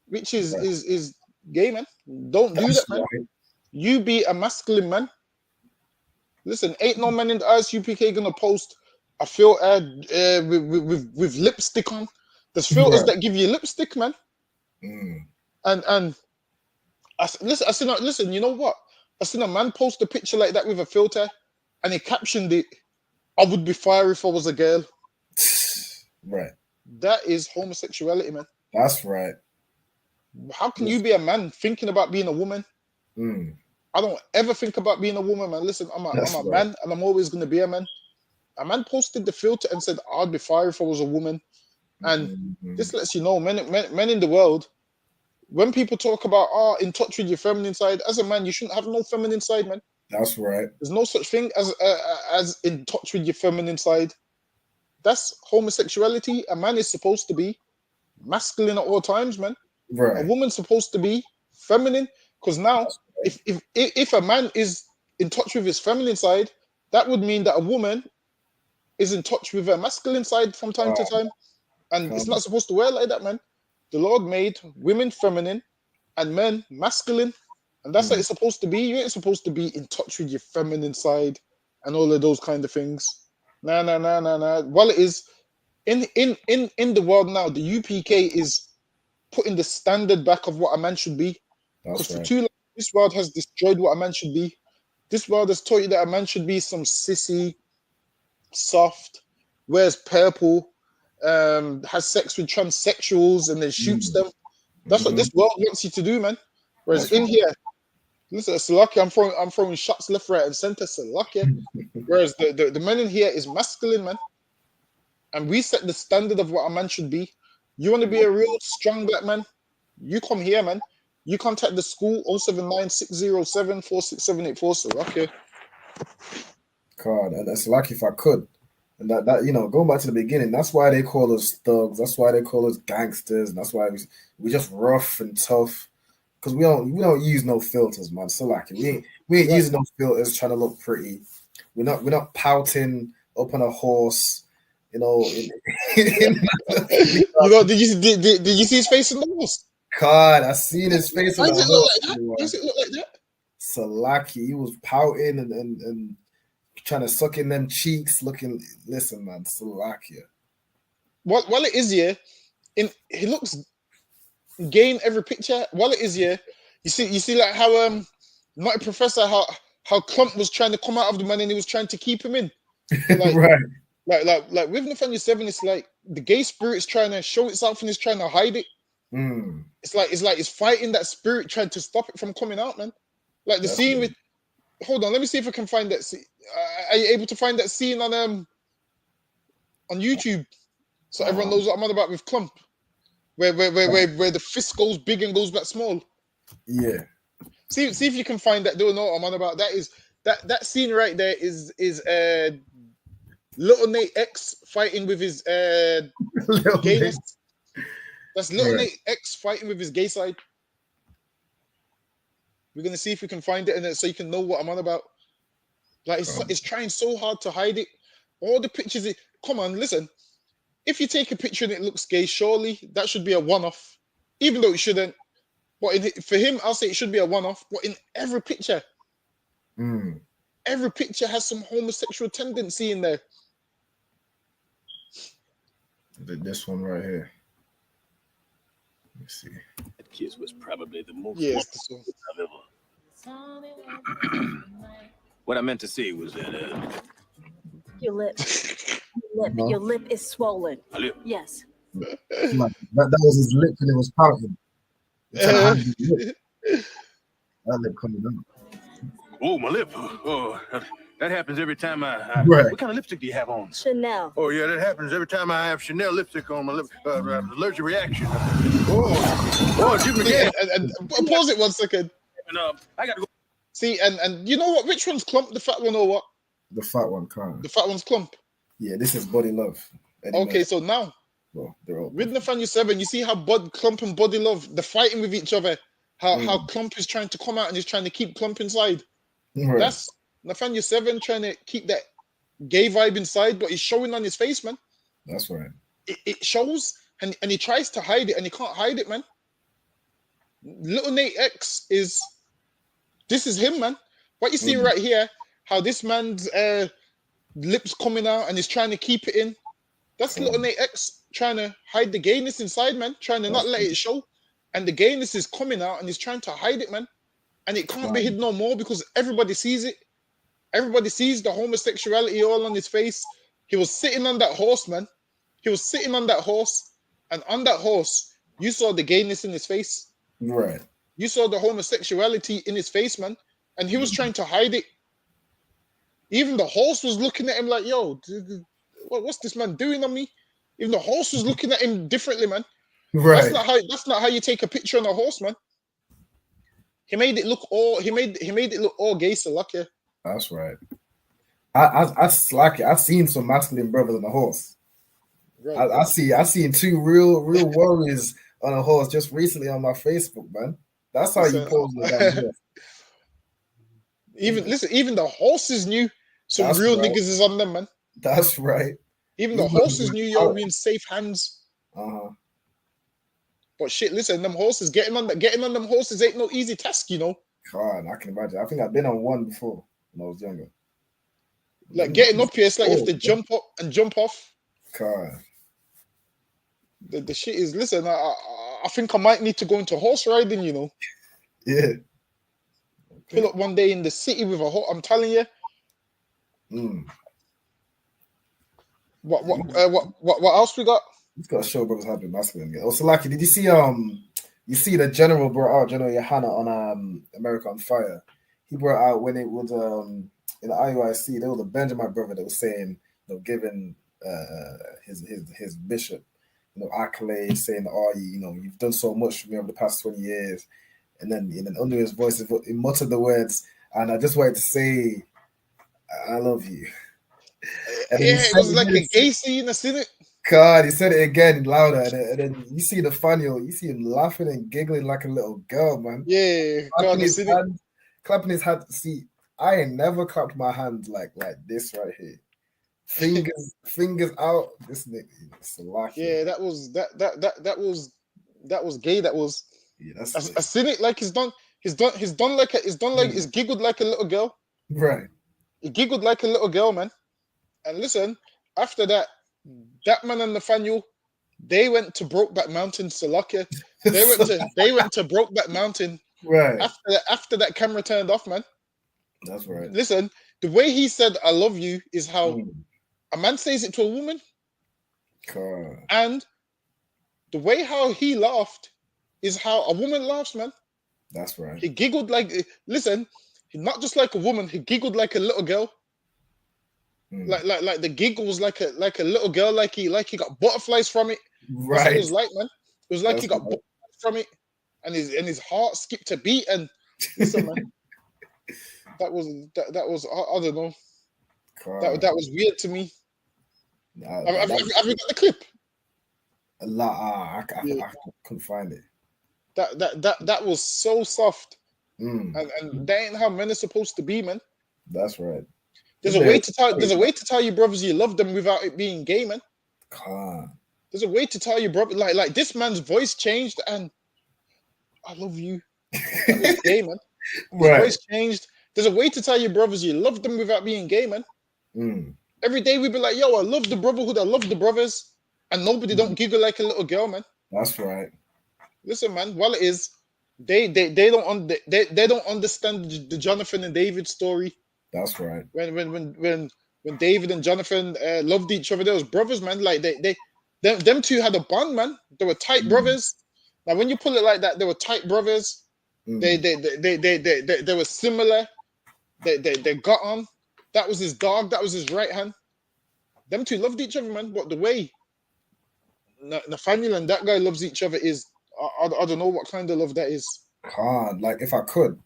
which is gay, man. Don't do that, man. Right. You be a masculine man. Listen, ain't no man in the ISUPK gonna post a filter with lipstick on. There's filters that give you lipstick, man. And listen, you know what? I seen a man post a picture like that with a filter, and he captioned it, "I would be fire if I was a girl." Right. That is homosexuality, man. That's right. How can you be a man thinking about being a woman? I don't ever think about being a woman, man. Listen, I'm a man, and I'm always going to be a man. A man posted the filter and said, "I'd be fire if I was a woman." And this lets you know, men in the world, when people talk about in touch with your feminine side, as a man, you shouldn't have no feminine side, man. That's right. There's no such thing as in touch with your feminine side. That's homosexuality. A man is supposed to be masculine at all times, man. Right. A woman's supposed to be feminine, because now, if a man is in touch with his feminine side, that would mean that a woman is in touch with her masculine side from time to time. And it's not supposed to work like that, man. The Lord made women feminine and men masculine. And that's how it's supposed to be. You ain't supposed to be in touch with your feminine side and all of those kind of things. Nah. Well, it is in the world now, the UPK is putting the standard back of what a man should be. Because for too long, this world has destroyed what a man should be. This world has taught you that a man should be some sissy, soft, wears purple, has sex with transsexuals and then shoots them. That's what this world wants you to do, man. Whereas in here, listen, Salakia, I'm throwing shots left, right, and center, Salakia. Whereas the men in here is masculine, man. And we set the standard of what a man should be. You want to be a real strong black man? You come here, man. You contact the school 079-607-46784. So okay. God, and it's lucky if I could. And that you know, going back to the beginning, that's why they call us thugs. That's why they call us gangsters. And that's why we just rough and tough. Because we don't use no filters, man. So like we ain't using no filters trying to look pretty. We're not pouting up on a horse. You know, you know, did you see his face in the horse? God, I seen his face in the horse. Does it look like that? Salaki, he was pouting and trying to suck in them cheeks, looking. Listen, man, Salakia. While it is here, he looks gay in every picture. While it is here, you see like how not a professor how Clump was trying to come out of the man and he was trying to keep him in. Like, right. Like with Nathaniel 7, it's like the gay spirit's trying to show itself and it's trying to hide it. Mm. It's like it's fighting that spirit, trying to stop it from coming out, man. Like the scene with. Hold on, let me see if I can find that scene. Are you able to find that scene on YouTube, so everyone knows what I'm on about with Clump, where the fist goes big and goes back small? Yeah. See if you can find that. Don't know what I'm on about. That is that scene right there is Little Nate X fighting with his gayness. That's Little Nate X fighting with his gay side. We're gonna see if we can find it, and so you can know what I'm on about. Like it's trying so hard to hide it. All the pictures. Come on, listen. If you take a picture and it looks gay, surely that should be a one-off, even though it shouldn't. But for him, I'll say it should be a one-off. But in every picture, every picture has some homosexual tendency in there. This one right here. Let me see. That kiss was probably the most wonderful I've ever. What I meant to say was that your lip is swollen. My lip. Yes. That was his lip and it was pouting. That lip coming out. Oh, my lip. Oh, that happens every time I Right. What kind of lipstick do you have on? Chanel. Oh, yeah, that happens every time I have Chanel lipstick on my lip. Allergic reaction. Oh, give me again. And pause it 1 second. And, I gotta go. See, and you know what? Which one's Clump? The fat one or what? The fat one, Karen. The fat one's Clump. Yeah, this is Body Love. Okay, so now with Nathaniel 7, you see how Clump and Body Love, they're fighting with each other. How Clump is trying to come out and he's trying to keep Clump inside. Right. That's Nathaniel 7 trying to keep that gay vibe inside, but he's showing on his face, man. That's right. It shows, and he tries to hide it, and he can't hide it, man. Little Nate X this is him, man. What you see right here, how this man's lips coming out and he's trying to keep it in. That's Little Nate X trying to hide the gayness inside, man. Trying to not let it show. And the gayness is coming out and he's trying to hide it, man. And it can't be hidden no more because everybody sees it. Everybody sees the homosexuality all on his face. He was sitting on that horse, man. He was sitting on that horse. And on that horse, you saw the gayness in his face. Right. You saw the homosexuality in his face, man. And he was trying to hide it. Even the horse was looking at him like, yo, what's this man doing on me? Even the horse was looking at him differently, man. Right. That's not how you take a picture on a horse, man. He made it look all gay, so lucky. That's right. I slack it. I've seen some masculine brothers on a horse. Right. I seen two real warriors on a horse just recently on my Facebook, man. That's how you pose with that. Even the horses knew some real niggas is on them, man. That's right. Even the horses knew you're in safe hands. But shit, listen, them horses getting on them horses ain't no easy task, you know. God, I can imagine. I think I've been on one before when I was younger. Like getting up here, it's like if they jump up and jump off. God. The shit is, listen, I think I might need to go into horse riding, you know. Yeah. Pull up one day in the city with a horse. I'm telling you. What else we got? We've got to show brothers how to be masculine again. Also, Lucky, did you see the general brought out General Yohana on America on Fire? He brought out when it was in the IUIC, there was a Benjamin brother that was saying, giving his bishop accolades, saying, "Oh, you've done so much for me over the past 20 years," and then under his voice, he muttered the words, "And I just wanted to say, I love you." And yeah, it was like a gay scene, isn't it? God, he said it again louder, and then you see Nathaniel, you see him laughing and giggling like a little girl, man. Yeah, clapping his hand, clapping his hand. See, I ain't never clapped my hands like this right here. Fingers out. This nigga, it's lucky. Yeah, that was gay. That was. Yeah, I seen it like he's giggled like a little girl. Right. He giggled like a little girl, man. And listen, after that man and Nathaniel, they went to Brokeback Mountain, Salakia. They went to Brokeback Mountain. Right. After that camera turned off, man. That's right. Listen, the way he said "I love you" is how a man says it to a woman. God. And the way how he laughed is how a woman laughs, man. That's right. He giggled listen, not just like a woman, he giggled like a little girl. Like the giggle was like a little girl, like he got butterflies from it. Right. That's what it was like, man. It was like he got butterflies from it, and his heart skipped a beat. And listen, man, that was I don't know. That was weird to me. Have you got the clip? A lot. I couldn't find it. That was so soft, and that ain't how men are supposed to be, man. That's right. There's a way to tell your brothers you love them without it being gay, man. God. There's a way to tell your brother, like this man's voice changed, and I love you. That was gay, man. His voice changed. There's a way to tell your brothers you love them without being gay, man. Every day we be like, yo, I love the brotherhood, I love the brothers, and nobody don't giggle like a little girl, man. That's right. Listen, man, while it is, they don't understand the Jonathan and David story. That's right. When David and Jonathan loved each other, they was brothers, man. Like them two had a bond, man. They were tight brothers. Now when you pull it like that, they were tight brothers. They were similar. They got on. That was his dog. That was his right hand. Them two loved each other, man. But the way Nathaniel and that guy loves each other is, I don't know what kind of love that is. God, like if I could,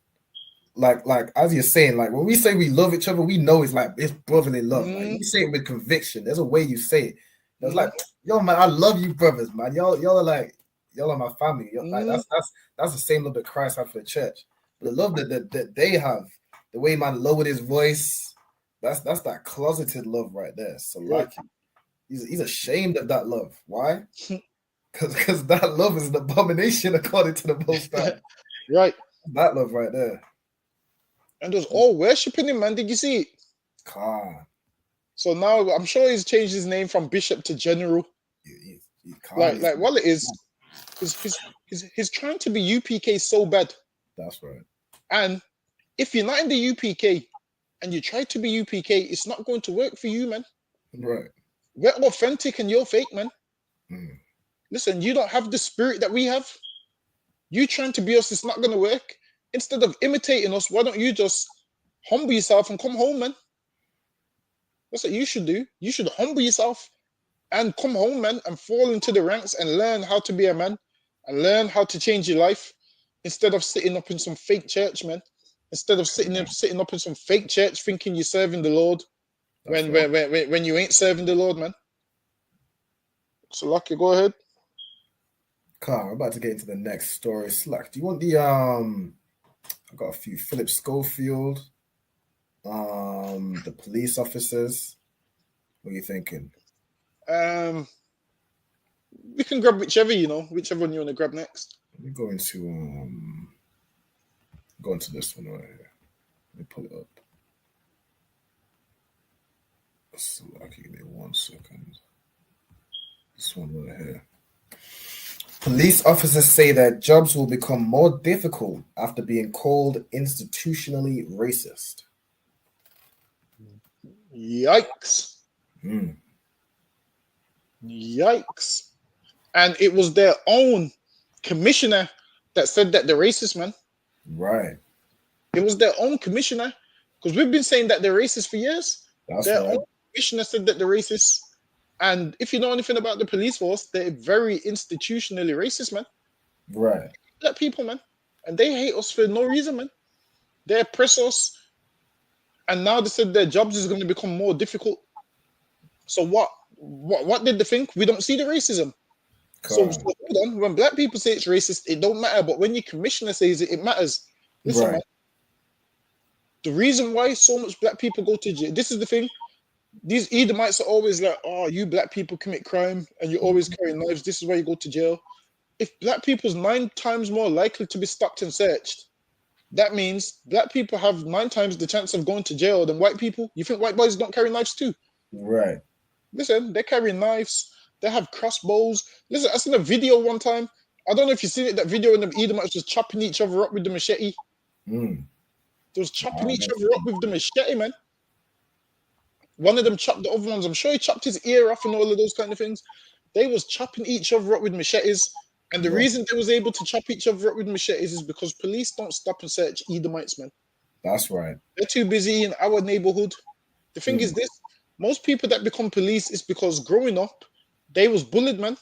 like as you're saying, like when we say we love each other, we know it's brotherly love. Like, you say it with conviction. There's a way you say it. It's like, yo, man, I love you, brothers, man. Y'all are my family. Like, that's the same love that Christ had for the church. But the love that they have, the way man lowered his voice, that's that closeted love right there. So like, he's ashamed of that love. Why? Because that love is an abomination according to the Most High. Right. That love right there. And there's all worshiping him, man. Did you see it? God. So now I'm sure he's changed his name from Bishop to General. Like well, it is. He's trying to be UPK so bad. That's right. And if you're not in the UPK and you try to be UPK, it's not going to work for you, man. Right. We're authentic and you're fake, man. Listen, you don't have the spirit that we have. You trying to be us, it's not going to work. Instead of imitating us, why don't you just humble yourself and come home, man? That's what you should do. You should humble yourself and come home, man, and fall into the ranks and learn how to be a man and learn how to change your life instead of sitting up in some fake church, man. Instead of sitting up in some fake church thinking you're serving the Lord when you ain't serving the Lord, man. So, Lucky, go ahead. Carl, we're about to get into the next story. Slack, do you want the I've got a few. Philip Schofield, the police officers. What are you thinking? We can grab whichever one you want to grab next. Let me go into this one right here. Let me pull it up. So give me 1 second. This one right here. Police officers say their jobs will become more difficult after being called institutionally racist. Yikes. Yikes. And it was their own commissioner that said that they're racist, man. Right. It was their own commissioner. Because we've been saying that they're racist for years. That's their right. own commissioner said that they're racist. And if you know anything about the police force, they're very institutionally racist, man. Right. Black people, man. And they hate us for no reason, man. They oppress us. And now they said their jobs is going to become more difficult. So what did they think? We don't see the racism. So hold on. When black people say it's racist, it don't matter. But when your commissioner says it, it matters. Listen, Right. man. The reason why so much black people go to jail, this is the thing. These Edomites are always like, oh, you black people commit crime and you always carry knives. This is why you go to jail. If black people's 9 times more likely to be stopped and searched, that means black people have 9 times the chance of going to jail than white people. You think white boys don't carry knives too? Right. Listen, they carry knives. They have crossbows. Listen, I seen a video one time. I don't know if you've seen it, that video when the Edomites was chopping each other up with the machete. Mm. They was chopping each other up with the machete, man. One of them chopped the other ones. I'm sure he chopped his ear off and all of those kind of things. They was chopping each other up with machetes. And the reason they was able to chop each other up with machetes is because police don't stop and search Edomites, man. That's right. They're too busy in our neighborhood. The thing is this, most people that become police is because growing up, they was bullied, man.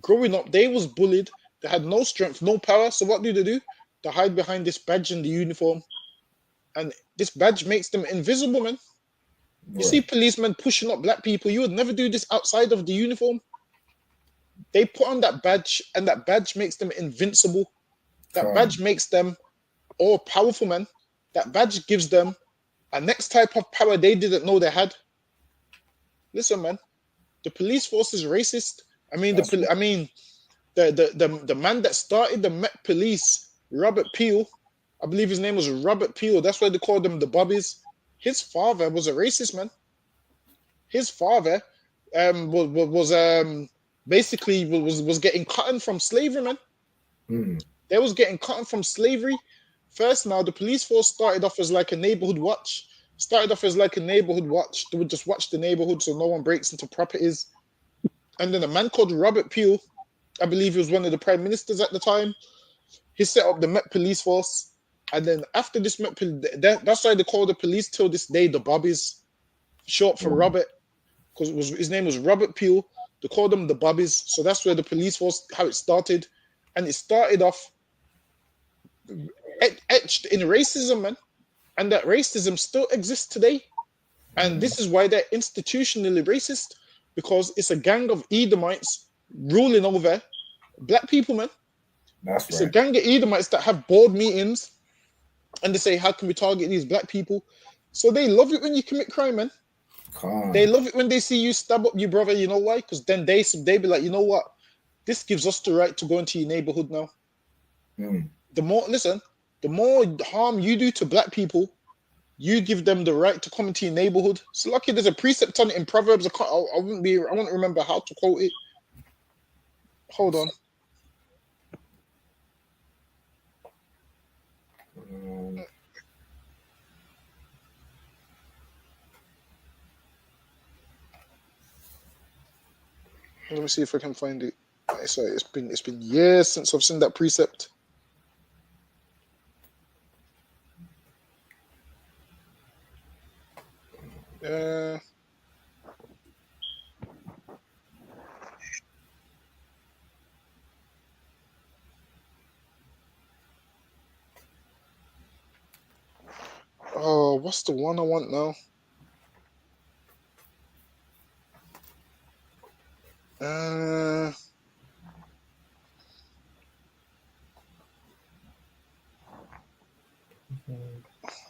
Growing up, they was bullied. They had no strength, no power. So what do? They hide behind this badge and the uniform. And this badge makes them invisible, man. You see policemen pushing up black people. You would never do this outside of the uniform. They put on that badge, and that badge makes them invincible. That badge makes them all powerful, man. That badge gives them a next type of power they didn't know they had. Listen, man, the police force is racist. I mean, the man that started the Met Police, Robert Peel, I believe his name was Robert Peel. That's why they called them the Bobbies. His father was a racist, man. His father was getting cotton from slavery, man. They was getting cotton from slavery. First, now the police force started off as like a neighborhood watch. They would just watch the neighborhood so no one breaks into properties. And then a man called Robert Peel, I believe he was one of the prime ministers at the time, he set up the Met Police Force. And then after this Met Police, that's why they call the police till this day the Bobbies, short for Robert, because his name was Robert Peel. They called them the Bobbies. So that's where the police force, how it started. And it started off etched in racism, man. And that racism still exists today. And this is why they're institutionally racist, because it's a gang of Edomites ruling over black people, man. It's a gang of Edomites that have board meetings and they say, how can we target these black people? So they love it when you commit crime, man. They love it when they see you stab up your brother. You know why? Because then they be like, you know what? This gives us the right to go into your neighborhood now. The more harm you do to black people, you give them the right to come into your neighborhood. So lucky there's a precept on it in Proverbs. I won't remember how to quote it. Hold on. Let me see if I can find it. Sorry, it's been years since I've seen that precept. Oh, what's the one I want now?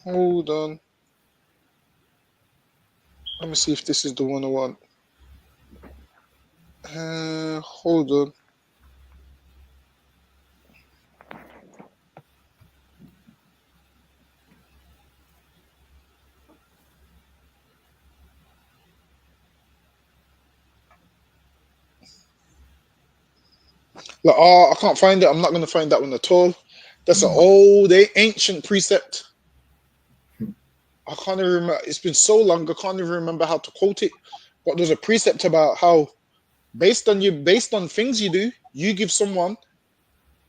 Hold on. Let me see if this is the one I want. Hold on. Like, I can't find it. I'm not going to find that one at all. That's an old, ancient precept. I can't even remember. It's been so long, I can't even remember how to quote it. But there's a precept about how, based on things you do, you give someone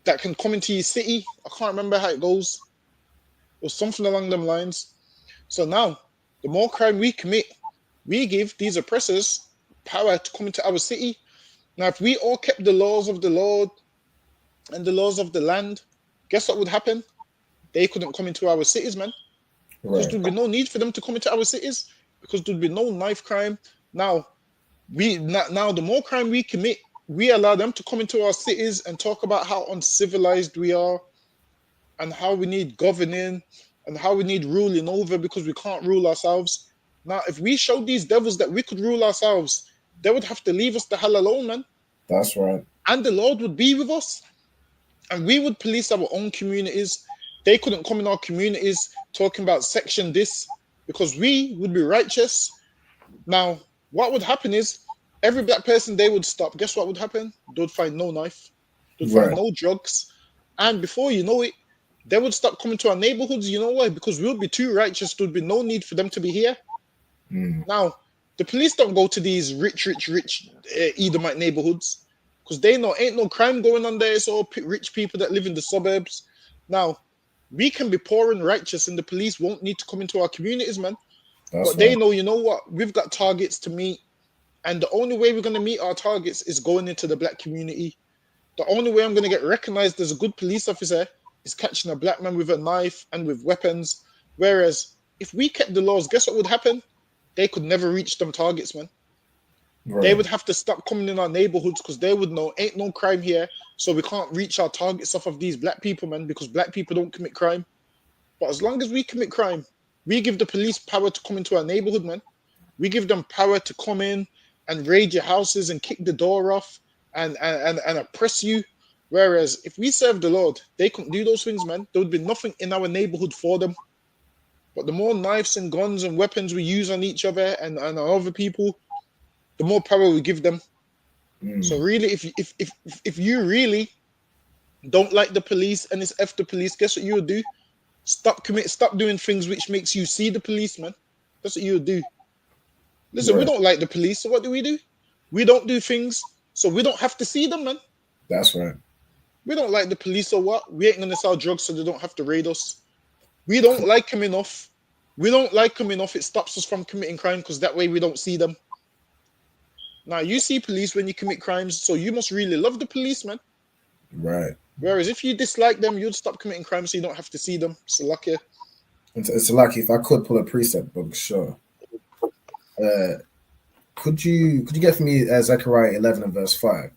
that can come into your city. I can't remember how it goes. Or something along them lines. So now, the more crime we commit, we give these oppressors power to come into our city. Now, if we all kept the laws of the Lord and the laws of the land, guess what would happen? They couldn't come into our cities, man. Because Right. there'd be no need for them to come into our cities, because there'd be no knife crime. Now, the more crime we commit, we allow them to come into our cities and talk about how uncivilized we are and how we need governing and how we need ruling over because we can't rule ourselves. Now, if we showed these devils that we could rule ourselves, they would have to leave us the hell alone, man. That's right. And the Lord would be with us. And we would police our own communities. They couldn't come in our communities talking about section this because we would be righteous. Now, what would happen is every black person they would stop. Guess what would happen? They would find no knife. They'd find Right. no drugs. And before you know it, they would stop coming to our neighborhoods. You know why? Because we would be too righteous. There would be no need for them to be here. Now, the police don't go to these rich Edomite neighborhoods because they know ain't no crime going on there. It's all rich people that live in the suburbs. Now, we can be poor and righteous, and the police won't need to come into our communities, man. That's But they right. know, you know what? We've got targets to meet, and the only way we're going to meet our targets is going into the black community. The only way I'm going to get recognized as a good police officer is catching a black man with a knife and with weapons. Whereas if we kept the laws, guess what would happen? They could never reach them targets, man. Right. They would have to stop coming in our neighborhoods because they would know ain't no crime here, so we can't reach our targets off of these black people, man, because black people don't commit crime. But as long as we commit crime, we give the police power to come into our neighborhood, man. We give them power to come in and raid your houses and kick the door off and oppress you. Whereas if we serve the Lord, they couldn't do those things, man. There would be nothing in our neighborhood for them. But the more knives and guns and weapons we use on each other and on other people, the more power we give them. So really, if you really don't like the police and it's F the police, guess what you would do? Stop doing things which makes you see the police, man. That's what you would do. Listen, we Right. don't like the police, so what do? We don't do things, so we don't have to see them, man. That's right. We don't like the police, so what? We ain't gonna sell drugs, so they don't have to raid us. We don't like them enough. It stops us from committing crime because that way we don't see them. Now, you see police when you commit crimes, so you must really love the police, man. Right. Whereas if you dislike them, you'd stop committing crime so you don't have to see them. So lucky. It's lucky. If I could pull a precept book, sure. Could you get for me Zechariah 11 and verse 5?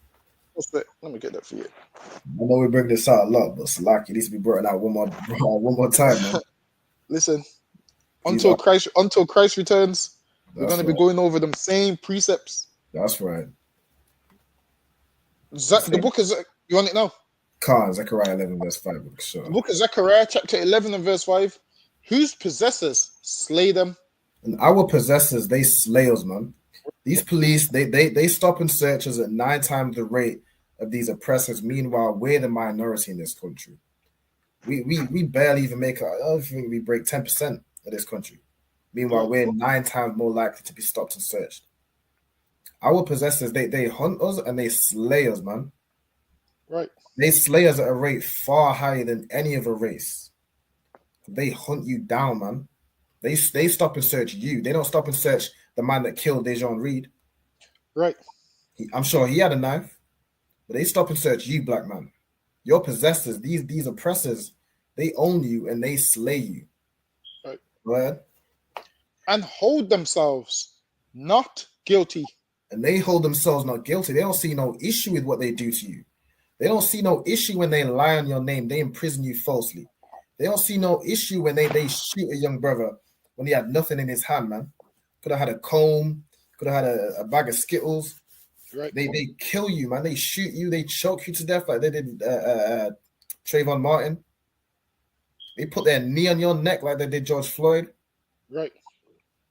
What's that? Let me get that for you. I know we bring this out a lot, but Salaki needs to be brought out one more time, man. Listen, until Christ returns, we're That's going to be right. going over them same precepts. That's right. The book is, you want it now? Zechariah 11 verse 5, book, sure. The book of Zechariah, chapter 11 and verse 5. Whose possessors slay them? And our possessors, they slay us, man. These police, they stop and search us at 9 times the rate of these oppressors. Meanwhile, we're the minority in this country. We barely even make I don't think we break 10% of this country. Meanwhile, we're 9 times more likely to be stopped and searched. Our possessors, they hunt us and they slay us, man. Right. They slay us at a rate far higher than any other race. They hunt you down, man. They stop and search you. They don't stop and search the man that killed Dejon Reed. Right. I'm sure he had a knife, but they stop and search you, black man. Your possessors, these oppressors, they own you and they slay you. Right. Go ahead. And hold themselves not guilty. And they hold themselves not guilty. They don't see no issue with what they do to you. They don't see no issue when they lie on your name. They imprison you falsely. They don't see no issue when they shoot a young brother when he had nothing in his hand, man. Could have had a comb, could have had a bag of Skittles. Right. They kill you, man. They shoot you, they choke you to death like they did Trayvon Martin. They put their knee on your neck like they did George Floyd. Right.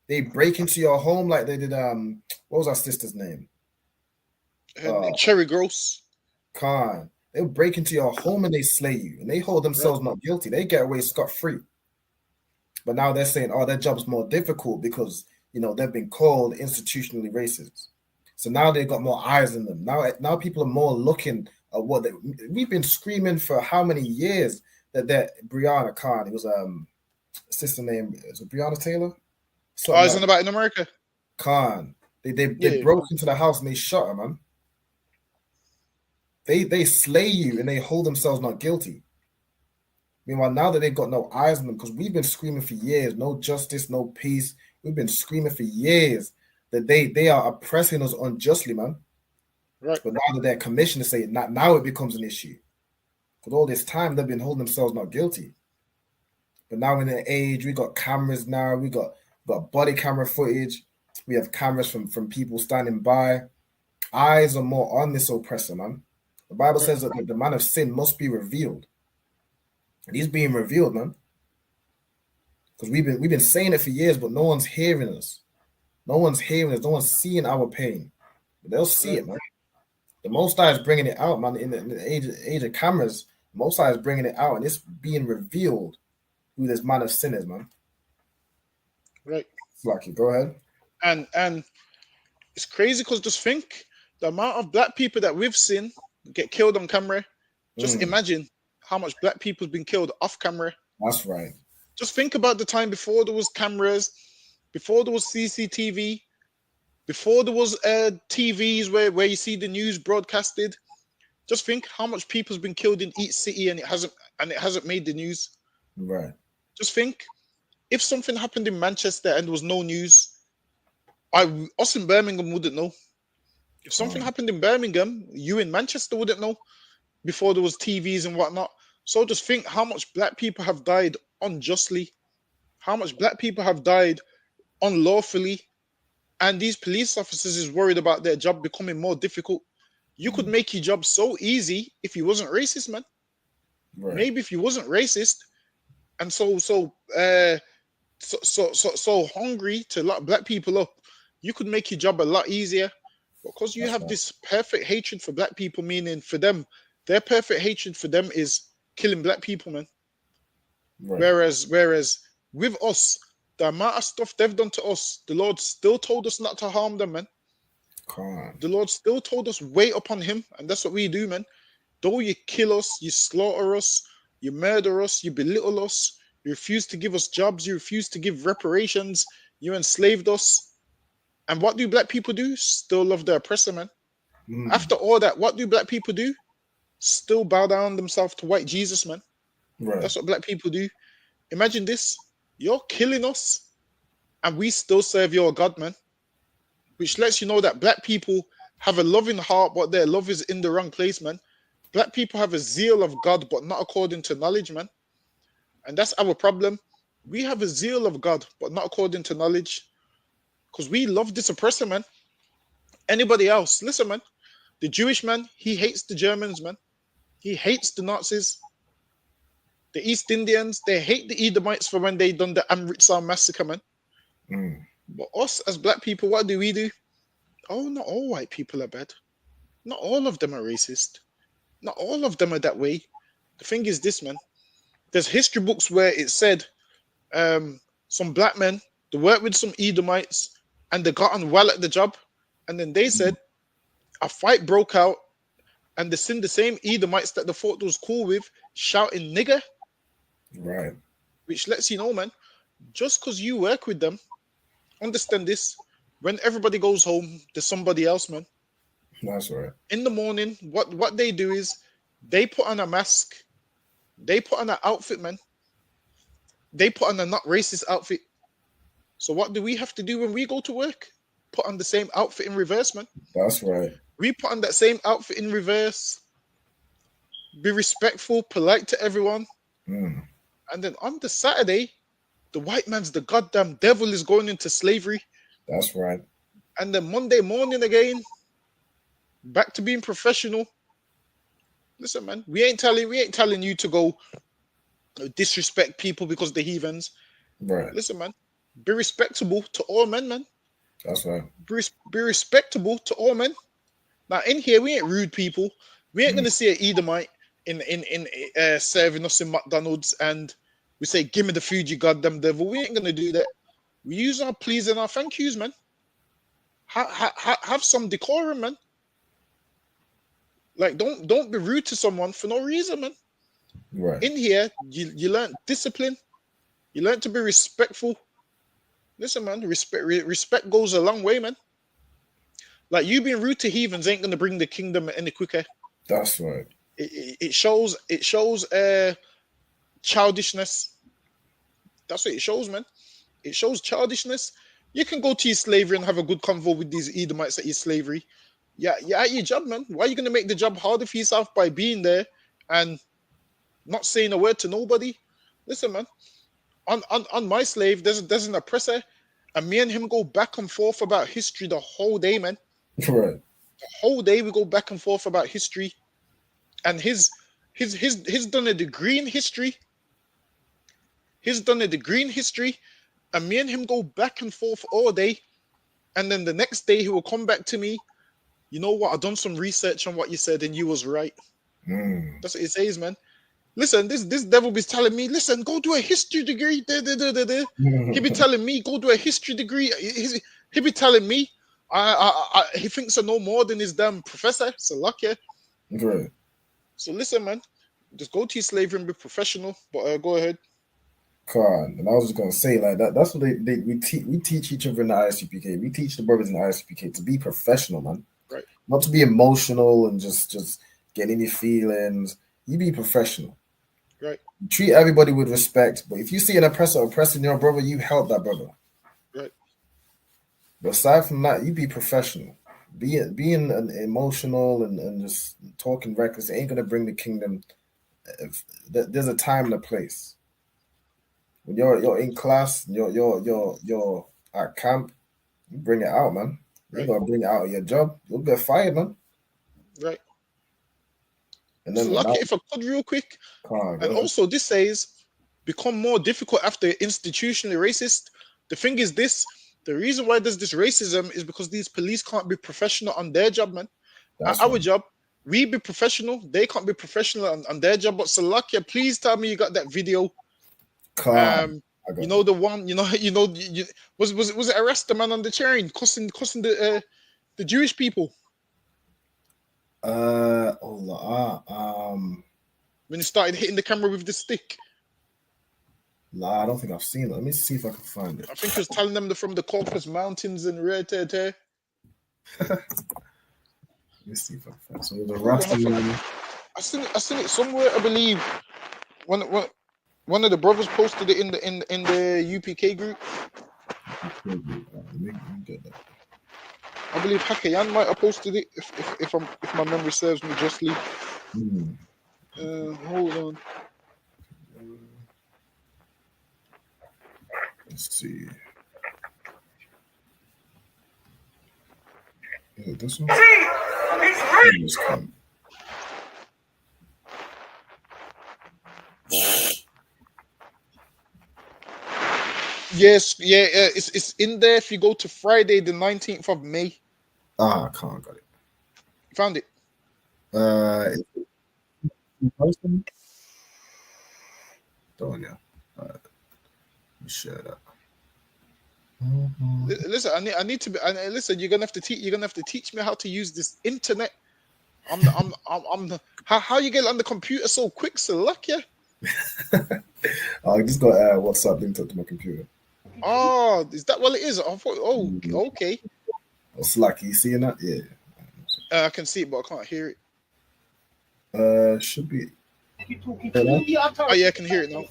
They break into your home like they did what was our sister's name? Cherry Gross. Khan. They'll break into your home and they slay you, and they hold themselves not guilty. They get away scot-free. But now they're saying, oh, their job's more difficult because, you know, they've been called institutionally racist. So now they've got more eyes in them. Now people are more looking at what we've been screaming for how many years that Breonna Khan, it was sister name, is it Breonna Taylor? Oh, isn't about in America? Khan. They broke into the house and they shot her, man. They slay you and they hold themselves not guilty. Meanwhile, now that they've got no eyes on them, because we've been screaming for years, no justice, no peace. We've been screaming for years that they are oppressing us unjustly, man. Right. But now that they're commissioned to say it, now it becomes an issue. Because all this time they've been holding themselves not guilty. But now in the age, we got cameras now, we got body camera footage, we have cameras from people standing by. Eyes are more on this oppressor, man. The Bible says that the man of sin must be revealed. And he's being revealed, man. Because we've been saying it for years, but no one's hearing us. No one's hearing us. No one's seeing our pain. But they'll see it, man. The Most High is bringing it out, man. In the age of cameras, the Most High is bringing it out, and it's being revealed who this man of sin is, man. Right. Flaky, go ahead. And it's crazy because just think the amount of black people that we've seen get killed on camera. Just imagine how much black people's been killed off camera. That's right. Just think about the time before there was cameras, before there was CCTV, before there was TVs where you see the news broadcasted. Just think how much people's been killed in each city and it hasn't made the news. Right. Just think if something happened in Manchester and there was no news, us in Birmingham wouldn't know. If something happened in Birmingham, you in Manchester wouldn't know before there was TVs and whatnot. So just think how much black people have died unjustly, how much black people have died unlawfully, and these police officers is worried about their job becoming more difficult. You could make your job so easy if you wasn't racist, man. Right. Maybe if you wasn't racist and so hungry to lock black people up, you could make your job a lot easier. Because you have this perfect hatred for black people, meaning for them, their perfect hatred for them is killing black people, man. Right. Whereas with us, the amount of stuff they've done to us, the Lord still told us not to harm them, man. The Lord still told us wait upon him, and that's what we do, man. Though you kill us, you slaughter us, you murder us, you belittle us, you refuse to give us jobs, you refuse to give reparations, you enslaved us. And what do black people do? Still love the oppressor, man. After all that, what do black people do? Still bow down themselves to white Jesus, man. Right. That's what black people do. Imagine this. You're killing us, and we still serve your God, man. Which lets you know that black people have a loving heart, but their love is in the wrong place, man. Black people have a zeal of God, but not according to knowledge, man. And that's our problem. We have a zeal of God, but not according to knowledge. Because we love this oppressor, man. Anybody else? Listen, man. The Jewish man, he hates the Germans, man. He hates the Nazis. The East Indians, they hate the Edomites for when they done the Amritsar massacre, man. But us as black people, what do? Oh, not all white people are bad. Not all of them are racist. Not all of them are that way. The thing is this, man. There's history books where it said some black men, they worked with some Edomites, and they got on well at the job. And then they said a fight broke out, and they seen the same Edomites that they thought was cool with shouting nigger. Right. Which lets you know, man, just because you work with them, understand this, when everybody goes home, there's somebody else, man. That's right. In the morning, what they do is they put on a mask, they put on an outfit, man. They put on a not racist outfit. So what do we have to do when we go to work? Put on the same outfit in reverse, man. That's right. We put on that same outfit in reverse. Be respectful, polite to everyone. And then on the Saturday, the white man's the goddamn devil is going into slavery. That's right. And then Monday morning again, back to being professional. Listen, man, we ain't telling you to go disrespect people because they're heathens. Right. Listen, man, be respectable to all men, man. That's right. Be respectable to all men. Now in here, we ain't rude people. We ain't gonna see an Edomite in serving us in McDonald's and we say, "Give me the food, you goddamn devil." We ain't gonna do that. We use our please and our thank yous, man. Have some decorum, man. Like don't be rude to someone for no reason, man. Right. In here, you learn discipline. You learn to be respectful. Listen, man, respect goes a long way, man. Like, you being rude to heathens ain't gonna bring the kingdom any quicker. That's right. It shows childishness. That's what it shows, man. It shows childishness. You can go to your slavery and have a good convo with these Edomites at your slavery. Yeah, you're at your job, man. Why are you gonna make the job harder for yourself by being there and not saying a word to nobody? Listen, man. On my slave, there's an oppressor, and me and him go back and forth about history the whole day, man. Right. The whole day we go back and forth about history, and he's done a degree in history. He's done a degree in history, and me and him go back and forth all day, and then the next day he will come back to me. You know what? I've done some research on what you said, and you was right. That's what it says, man. Listen, this devil be telling me, listen, go do a history degree. He be telling me, go do a history degree. He be telling me, he thinks I know more than his damn professor. So lucky. Right. So listen, man, just go to your slavery and be professional. But go ahead. God, and I was just gonna say like that. That's what we teach each other in the ISUPK. We teach the brothers in the ISUPK to be professional, man. Right. Not to be emotional and just get any feelings. You be professional. Right. You treat everybody with respect. But if you see an oppressor oppressing your brother, you help that brother. Right. But aside from that, you be professional. Being emotional and just talking reckless ain't gonna bring the kingdom. There's a time and a place. When you're in class, you're at camp, you bring it out, man. You're gonna bring it out of your job. You'll get fired, man. Right. And then so lucky if I could real quick. And also this says become more difficult after institutionally racist. The thing is this, the reason why there's this racism is because these police can't be professional on their job, man. At our job, we be professional, they can't be professional on their job. But Salakia, please tell me you got that video. You know the one, was it arrest the man on the chain cussing the Jewish people? When he started hitting the camera with the stick. Nah, I don't think I've seen it. Let me see if I can find it. I think he was telling them from the Caucasus Mountains and Let me see if I can find it. So the Rasta man. I seen it somewhere, I believe. One of the brothers posted it in the UPK group. Let me get that. I believe Hakayan might have posted it if my memory serves me justly. Hold on. Let's see. Is it this one? Yes, yeah, it's in there. If you go to Friday, the 19th of May. I can't got it. Found it. Don't yeah. Let me share that. Listen, I need to be. Listen, you're gonna have to teach me how to use this internet. How you get on the computer so quick, so lucky. I just got WhatsApp linked up to my computer. Oh, is that what it is? I thought, okay. Slack, you seeing that? Yeah. I can see it, but I can't hear it. Should be. Oh yeah, I can hear it now.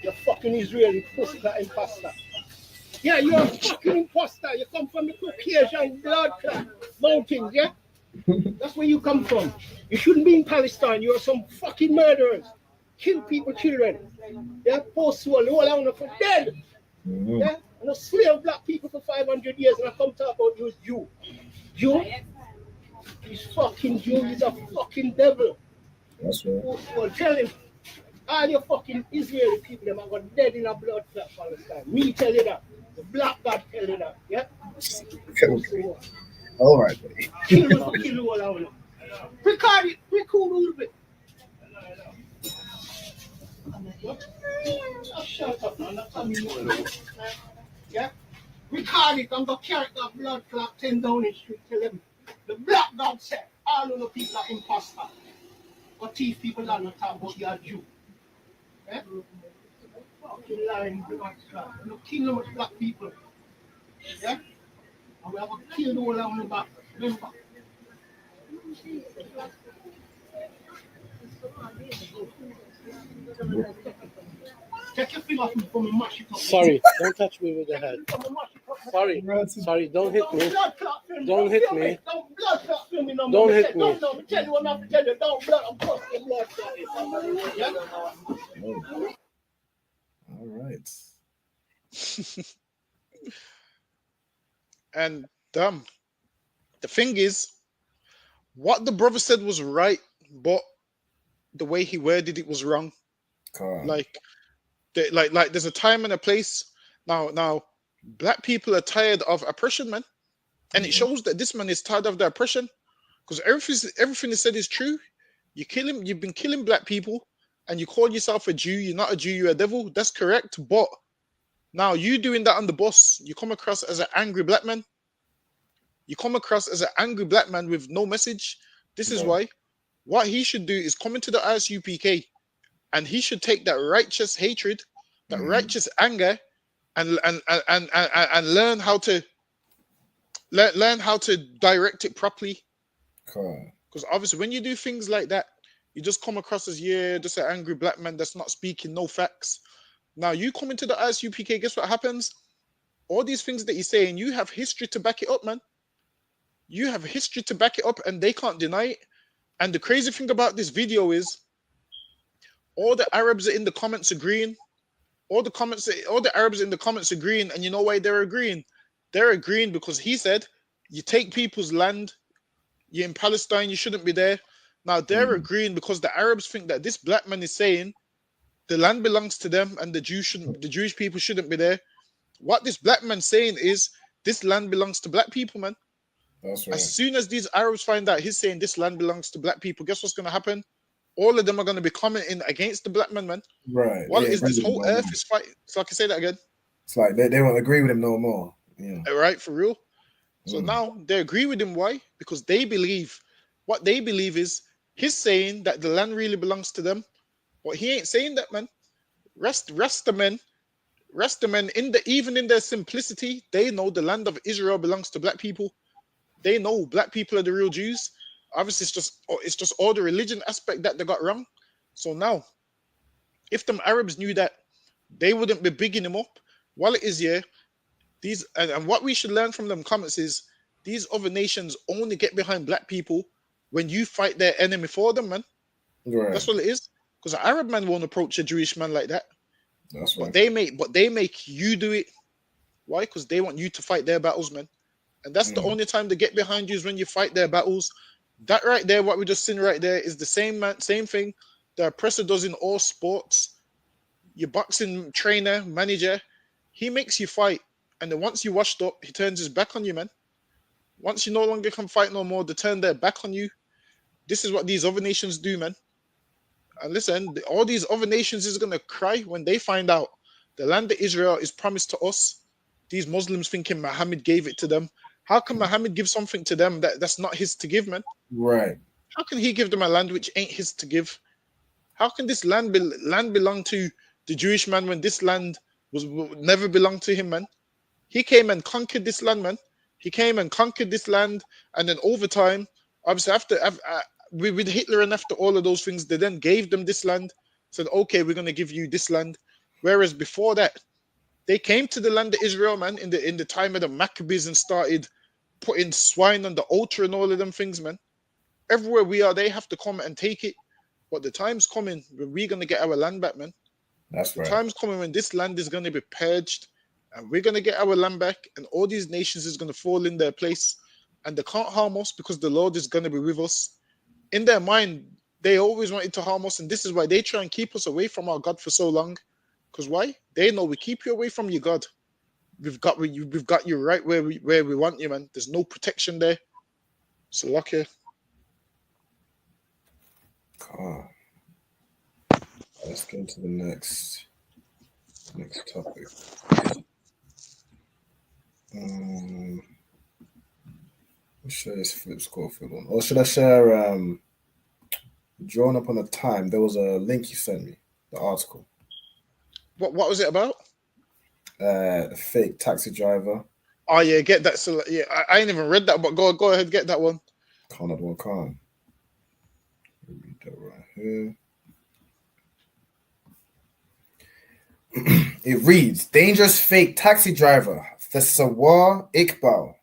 You're fucking Israeli pussy imposter. Yeah, you're a fucking imposter. You come from the Caucasian blood clot mountains, yeah? That's where you come from. You shouldn't be in Palestine. You're some fucking murderers. Kill people, children. Yeah, post-war, all around for dead. Yeah, and I slave black people for 500 years, and I come talk about you as Jew. Jew? He's fucking Jew. He's a fucking devil. That's right. Well, tell him, all your fucking Israeli people, them are going dead in a blood clot Palestine. Me tell you that. The black God tell you that. Yeah? Okay. All right, buddy. Kill you all around. Record it. Record a little bit. Shut up, man. Yeah? Record it. I'm going to carry that blood clot 10 Downing Street. Tell them. The black God said, all of the people are imposter. But these people are not talking about your Jew. Eh? Fucking lying blood clot. You kill them with black people. Yeah? And we have to kill the whole of them back. Take your finger from me, mash it up. Sorry, don't touch me with the head. Sorry, sorry, don't hit me. Don't hit me. Don't blood clot film me no more. Don't hit me. Don't know. Tell you what I'm tell you. Don't blood. I'm crossing blood clot. Yeah? All right. And the thing is, what the brother said was right, but the way he worded it was wrong. Like there's a time and a place. Now, black people are tired of oppression, man, and it shows that this man is tired of the oppression, because everything he said is true. You've been killing black people, and you call yourself a Jew. You're not a Jew. You're a devil. That's correct. But now you doing that on the bus, you come across as an angry black man. You come across as an angry black man with no message. This is why. What he should do is come into the ISUPK, and he should take that righteous hatred, that righteous anger, and learn how to direct it properly. Because obviously, when you do things like that, you just come across as just an angry black man that's not speaking no facts. Now you come into the ISUPK, guess what happens? All these things that you're saying, you have history to back it up, man. You have history to back it up, and they can't deny it. And the crazy thing about this video is, all the Arabs are in the comments agreeing. All the Arabs in the comments agreeing, and you know why they're agreeing? They're agreeing because he said, you take people's land, you're in Palestine, you shouldn't be there. Now they're agreeing because the Arabs think that this black man is saying the land belongs to them and the Jewish people shouldn't be there. What this black man's saying is this land belongs to black people, man. That's right. As soon as these Arabs find out he's saying this land belongs to black people, guess what's going to happen? All of them are going to be commenting against the black man, man. Right. What is this whole earth is fighting? So I can say that again. It's like they won't agree with him no more. Yeah. Right, for real. So now they agree with him. Why? Because they believe, what they believe is he's saying that the land really belongs to them. But he ain't saying that, man. Rest the men even in their simplicity, they know the land of Israel belongs to black people. They know black people are the real Jews. Obviously, it's just all the religion aspect that they got wrong. So now, if them Arabs knew that, they wouldn't be bigging him up. While it is, these and what we should learn from them comments is these other nations only get behind black people when you fight their enemy for them, man. Right. That's what it is. Because an Arab man won't approach a Jewish man like that. That's right. But they make you do it. Why? Because they want you to fight their battles, man. And that's the only time they get behind you is when you fight their battles. That right there, what we just seen right there, is the same thing the oppressor does in all sports. Your boxing trainer, manager, he makes you fight. And then once you washed up, he turns his back on you, man. Once you no longer can fight no more, they turn their back on you. This is what these other nations do, man. And listen, all these other nations is going to cry when they find out the land of Israel is promised to us. These Muslims thinking Muhammad gave it to them. How can Muhammad give something to them that's not his to give, man? Right. How can he give them a land which ain't his to give? How can this land belong to the Jewish man when this land will never belong to him, man? He came and conquered this land, man. He came and conquered this land, and then over time, obviously with Hitler and after all of those things, they then gave them this land, said, okay, we're going to give you this land. Whereas before that, they came to the land of Israel, man, in the time of the Maccabees and started putting swine on the altar and all of them things, man. Everywhere we are, they have to come and take it. But the time's coming when we're going to get our land back, man. That's right. The time's coming when this land is going to be purged and we're going to get our land back, and all these nations is going to fall in their place, and they can't harm us because the Lord is going to be with us. In their mind, they always wanted to harm us, and this is why they try and keep us away from our God for so long. Because why? They know we keep you away from your God. We've got you right where we want you, man. There's no protection there. So lucky. God. Let's go to the next topic. Let's share this Flip Schofield one. Or should I share Drawn Up on a Time? There was a link you sent me, the article. What was it about? The fake taxi driver. Oh yeah, get that. So yeah, I ain't even read that, but go ahead, get that one. Khan. Read that right here. It reads: dangerous fake taxi driver Sawar Iqbal,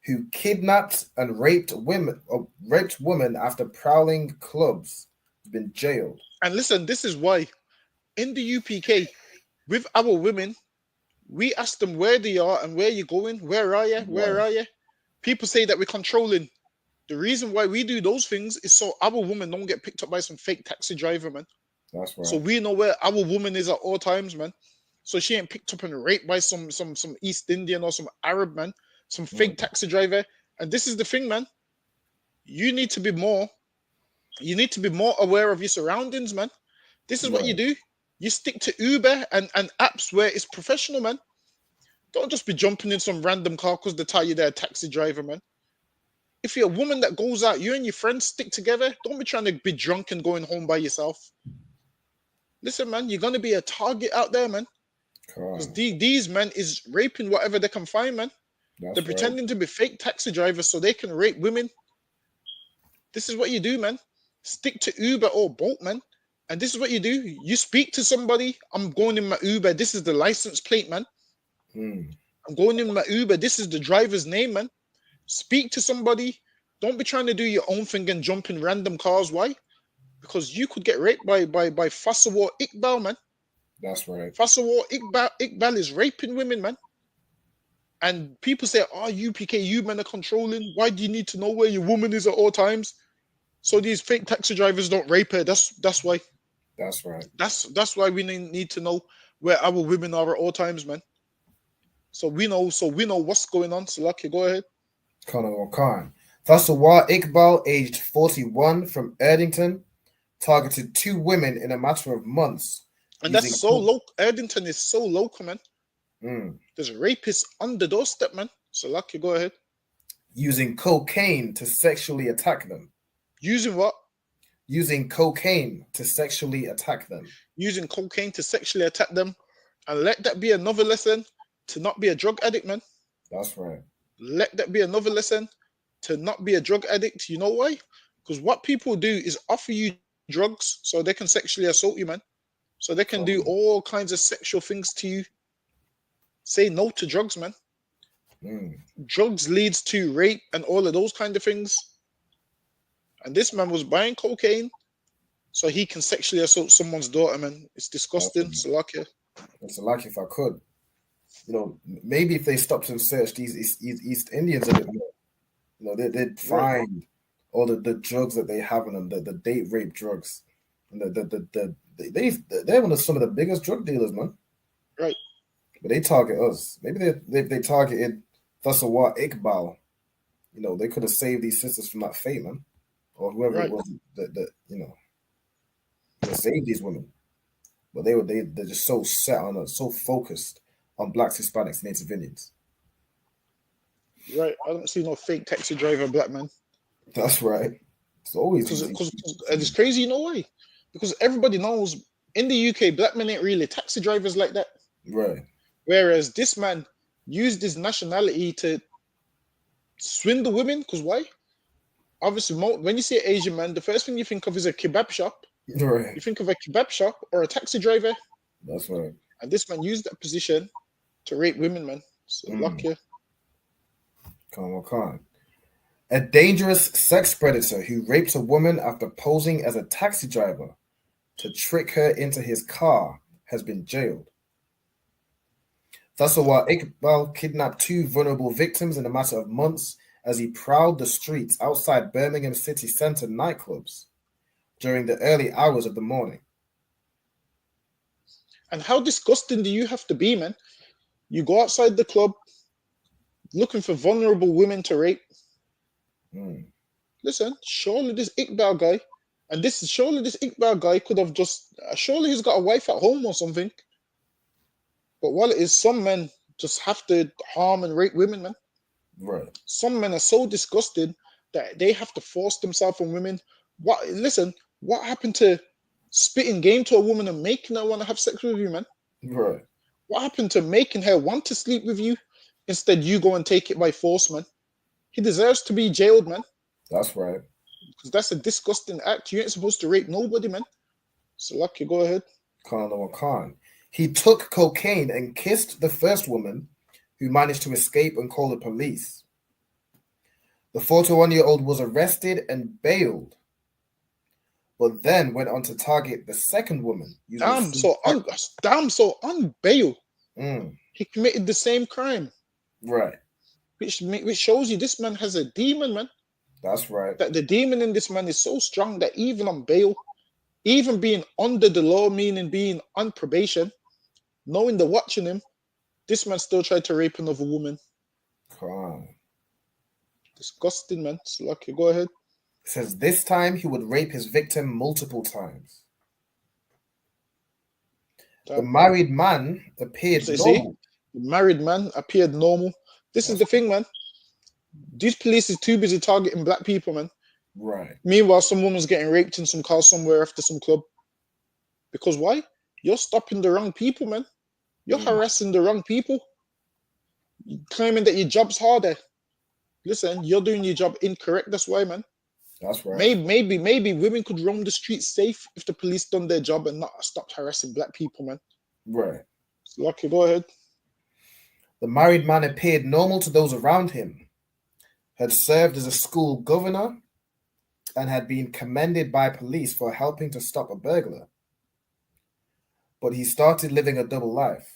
who kidnapped and raped women after prowling clubs, has been jailed. And listen, this is why in the UPK, with our women, we ask them where they are and where you going, where are you, where are you? People say that we're controlling. The reason why we do those things is so our woman don't get picked up by some fake taxi driver, man. That's right. So we know where our woman is at all times, man. So she ain't picked up and raped by some East Indian or some Arab, man, some fake taxi driver. And this is the thing, man. You need to be more aware of your surroundings, man. This is what you do. You stick to Uber and apps where it's professional, man. Don't just be jumping in some random car because they tell you they're a taxi driver, man. If you're a woman that goes out, you and your friends stick together. Don't be trying to be drunk and going home by yourself. Listen, man, you're going to be a target out there, man. Because these men is raping whatever they can find, man. They're pretending to be fake taxi drivers so they can rape women. This is what you do, man. Stick to Uber or Bolt, man. And this is what you do. You speak to somebody. I'm going in my Uber. This is the license plate, man. I'm going in my Uber. This is the driver's name, man. Speak to somebody. Don't be trying to do your own thing and jump in random cars. Why? Because you could get raped by Sawar Iqbal, man. That's right. Sawar Iqbal is raping women, man. And people say, oh, UPK, you men are controlling. Why do you need to know where your woman is at all times? So these fake taxi drivers don't rape her. That's why. That's right. That's why we need to know where our women are at all times, man. So we know what's going on. So lucky, go ahead. Khan. Sawar Iqbal, aged 41, from Erdington, targeted 2 women in a matter of months. And that's so low. Erdington is so local, man. There's rapists on the doorstep, man. So lucky, go ahead. Using cocaine to sexually attack them. Using what? Using cocaine to sexually attack them. Using cocaine to sexually attack them. And let that be another lesson to not be a drug addict, man. That's right. Let that be another lesson to not be a drug addict. You know why? Because what people do is offer you drugs so they can sexually assault you, man. So they can do all kinds of sexual things to you. Say no to drugs, man. Drugs leads to rape and all of those kind of things. And this man was buying cocaine so he can sexually assault someone's daughter, man. It's disgusting. Salakia. It's lucky if I could. You know, maybe if they stopped and searched these East Indians a bit more, you know, they'd find all the drugs that they have on them, the date rape drugs. And they're one of some of the biggest drug dealers, man. Right. But they target us. Maybe they targeted Sawar Iqbal. You know, they could have saved these sisters from that fate, man. Or whoever it was that you know, saved these women. But they're just so set on us, so focused on blacks, Hispanics, Native Indians. Right. I don't see no fake taxi driver black man. That's right. It's always because it's crazy, you know why? Because everybody knows in the UK, black men ain't really taxi drivers like that. Right. Whereas this man used his nationality to swindle women. Because why? Obviously, when you see an Asian man, the first thing you think of is a kebab shop. Right. You think of a kebab shop or a taxi driver. That's right. And this man used that position to rape women, man. So lucky. Khan. A dangerous sex predator who raped a woman after posing as a taxi driver to trick her into his car has been jailed. Sawar Iqbal kidnapped 2 vulnerable victims in a matter of months as he prowled the streets outside Birmingham city centre nightclubs during the early hours of the morning. And how disgusting do you have to be, man? You go outside the club looking for vulnerable women to rape. Listen, surely this Iqbal guy, surely this Iqbal guy could have surely he's got a wife at home or something. But what it is, some men just have to harm and rape women, man. Right. Some men are so disgusted that they have to force themselves on women. What happened to spitting game to a woman and making her want to have sex with you, man? Right. What happened to making her want to sleep with you? Instead, you go and take it by force, man. He deserves to be jailed, man. That's right. Because that's a disgusting act. You ain't supposed to rape nobody, man. So, lucky, go ahead. Khan. He took cocaine and kissed the first woman who managed to escape and call the police. The 41-year-old was arrested and bailed, but then went on to target the second woman. Damn, so on bail. He committed the same crime. Right. Which shows you this man has a demon, man. That's right. That the demon in this man is so strong that even on bail, even being under the law, meaning being on probation, knowing they're watching him, this man still tried to rape another woman. Come. Disgusting, man. It's lucky. Go ahead. It says this time he would rape his victim multiple times. The married man appeared normal. The married man appeared normal. This is the thing, man. These police is too busy targeting black people, man. Right. Meanwhile, some woman's getting raped in some car somewhere after some club. Because why? You're stopping the wrong people, man. You're harassing the wrong people. You're claiming that your job's harder. Listen, you're doing your job incorrect. That's why, man. That's right. Maybe women could roam the streets safe if the police done their job and not stopped harassing black people, man. Right. So, Lucky, go ahead. The married man appeared normal to those around him, had served as a school governor, and had been commended by police for helping to stop a burglar. But he started living a double life.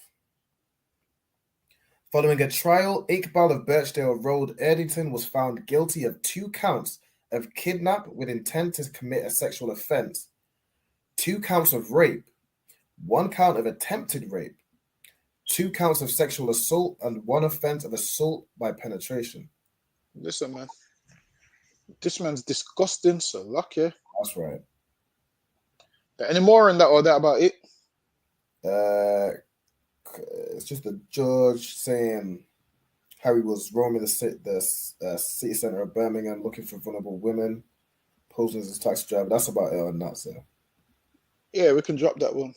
Following a trial, Iqbal of Birchdale Road, Erdington, was found guilty of 2 counts of kidnap with intent to commit a sexual offense, 2 counts of rape, 1 count of attempted rape, 2 counts of sexual assault, and 1 offense of assault by penetration. Listen, man. This man's disgusting, so lucky. That's right. Any more on that or that about it? It's just the judge saying how he was roaming the city center of Birmingham looking for vulnerable women, posing as a taxi driver. That's about it on that, sir. Yeah, we can drop that one.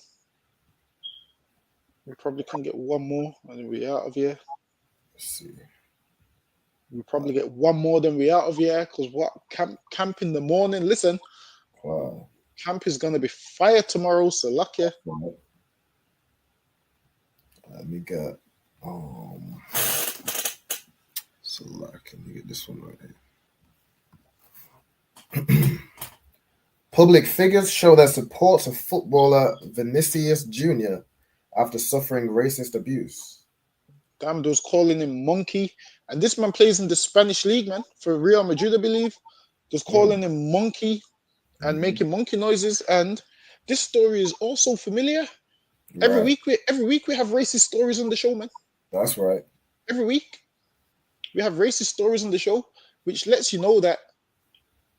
We probably can get one more and then we're out of here. Let's see. We probably get one more than we're out of here because what? Camp in the morning. Listen. Wow. Camp is going to be fire tomorrow, so lucky. Let me get so like, let me get this one right here. Public figures show their support to footballer Vinicius Jr. after suffering racist abuse. Damn, those calling him monkey. And this man plays in the Spanish league, man, for Real Madrid, I believe. Just calling him monkey and making monkey noises. And this story is also familiar. Right. Every week we have racist stories on the show, man. That's right. Every week we have racist stories on the show, which lets you know that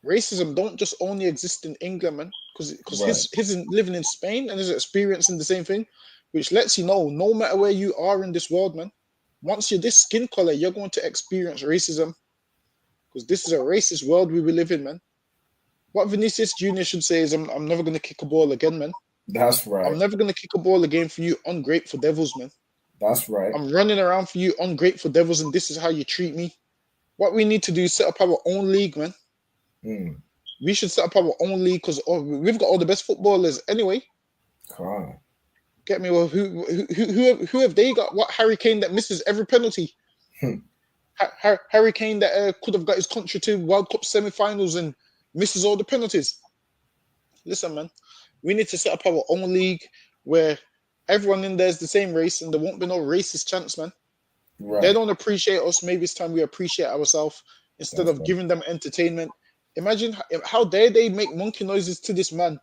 racism don't just only exist in England, man. Because he's living in Spain and is experiencing the same thing, which lets you know no matter where you are in this world, man, once you're this skin color, you're going to experience racism. Because this is a racist world we will live in, man. What Vinicius Jr. should say is, I'm never going to kick a ball again, man. That's right. I'm never going to kick a ball again for you ungrateful devils, man. That's right. I'm running around for you ungrateful devils, and this is how you treat me. What we need to do is set up our own league, man. We should set up our own league because we've got all the best footballers anyway. Come on. Get me? Well, who have they got? What, Harry Kane that misses every penalty? Harry Kane that could have got his country to World Cup semi-finals and misses all the penalties. Listen, man, we need to set up our own league where everyone in there is the same race and there won't be no racist chance, man. Right. They don't appreciate us. Maybe it's time we appreciate ourselves instead of giving them entertainment. Imagine how dare they make monkey noises to this man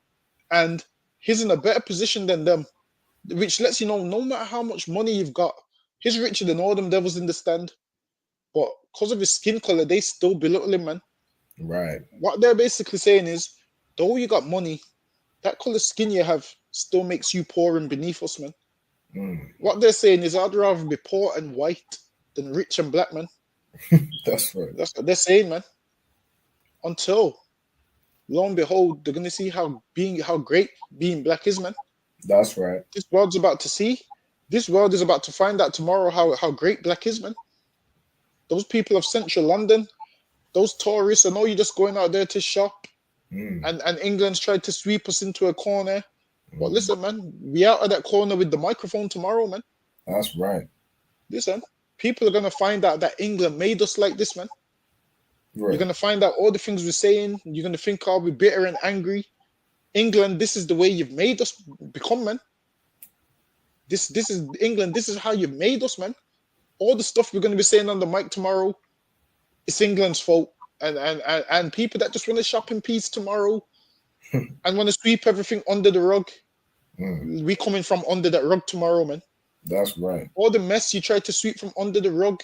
and he's in a better position than them, which lets you know no matter how much money you've got, he's richer than all them devils in the stand. But because of his skin color, they still belittle him, man. Right. What they're basically saying is, though you got money, that color skin you have still makes you poor and beneath us, man. What they're saying is, I'd rather be poor and white than rich and black, man. That's right. That's what they're saying, man. Until, lo and behold, they're gonna see how great being black is, man. That's right. This world's about to see. This world is about to find out tomorrow how great black is, man. those people of central London, those tourists, I know you're just going out there to shop, and England's tried to sweep us into a corner. But listen, man, we out of that corner with the microphone tomorrow, man. That's right. Listen, people are gonna find out that England made us like this, man. Right. You're gonna find out all the things we're saying. You're gonna think, "Oh, we're bitter and angry." England, this is the way you've made us become, man. This is England. This is how you made us, man. All the stuff we're gonna be saying on the mic tomorrow, it's England's fault. And people that just want to shop in peace tomorrow and want to sweep everything under the rug, we coming from under that rug tomorrow, man. That's right. All the mess you tried to sweep from under the rug,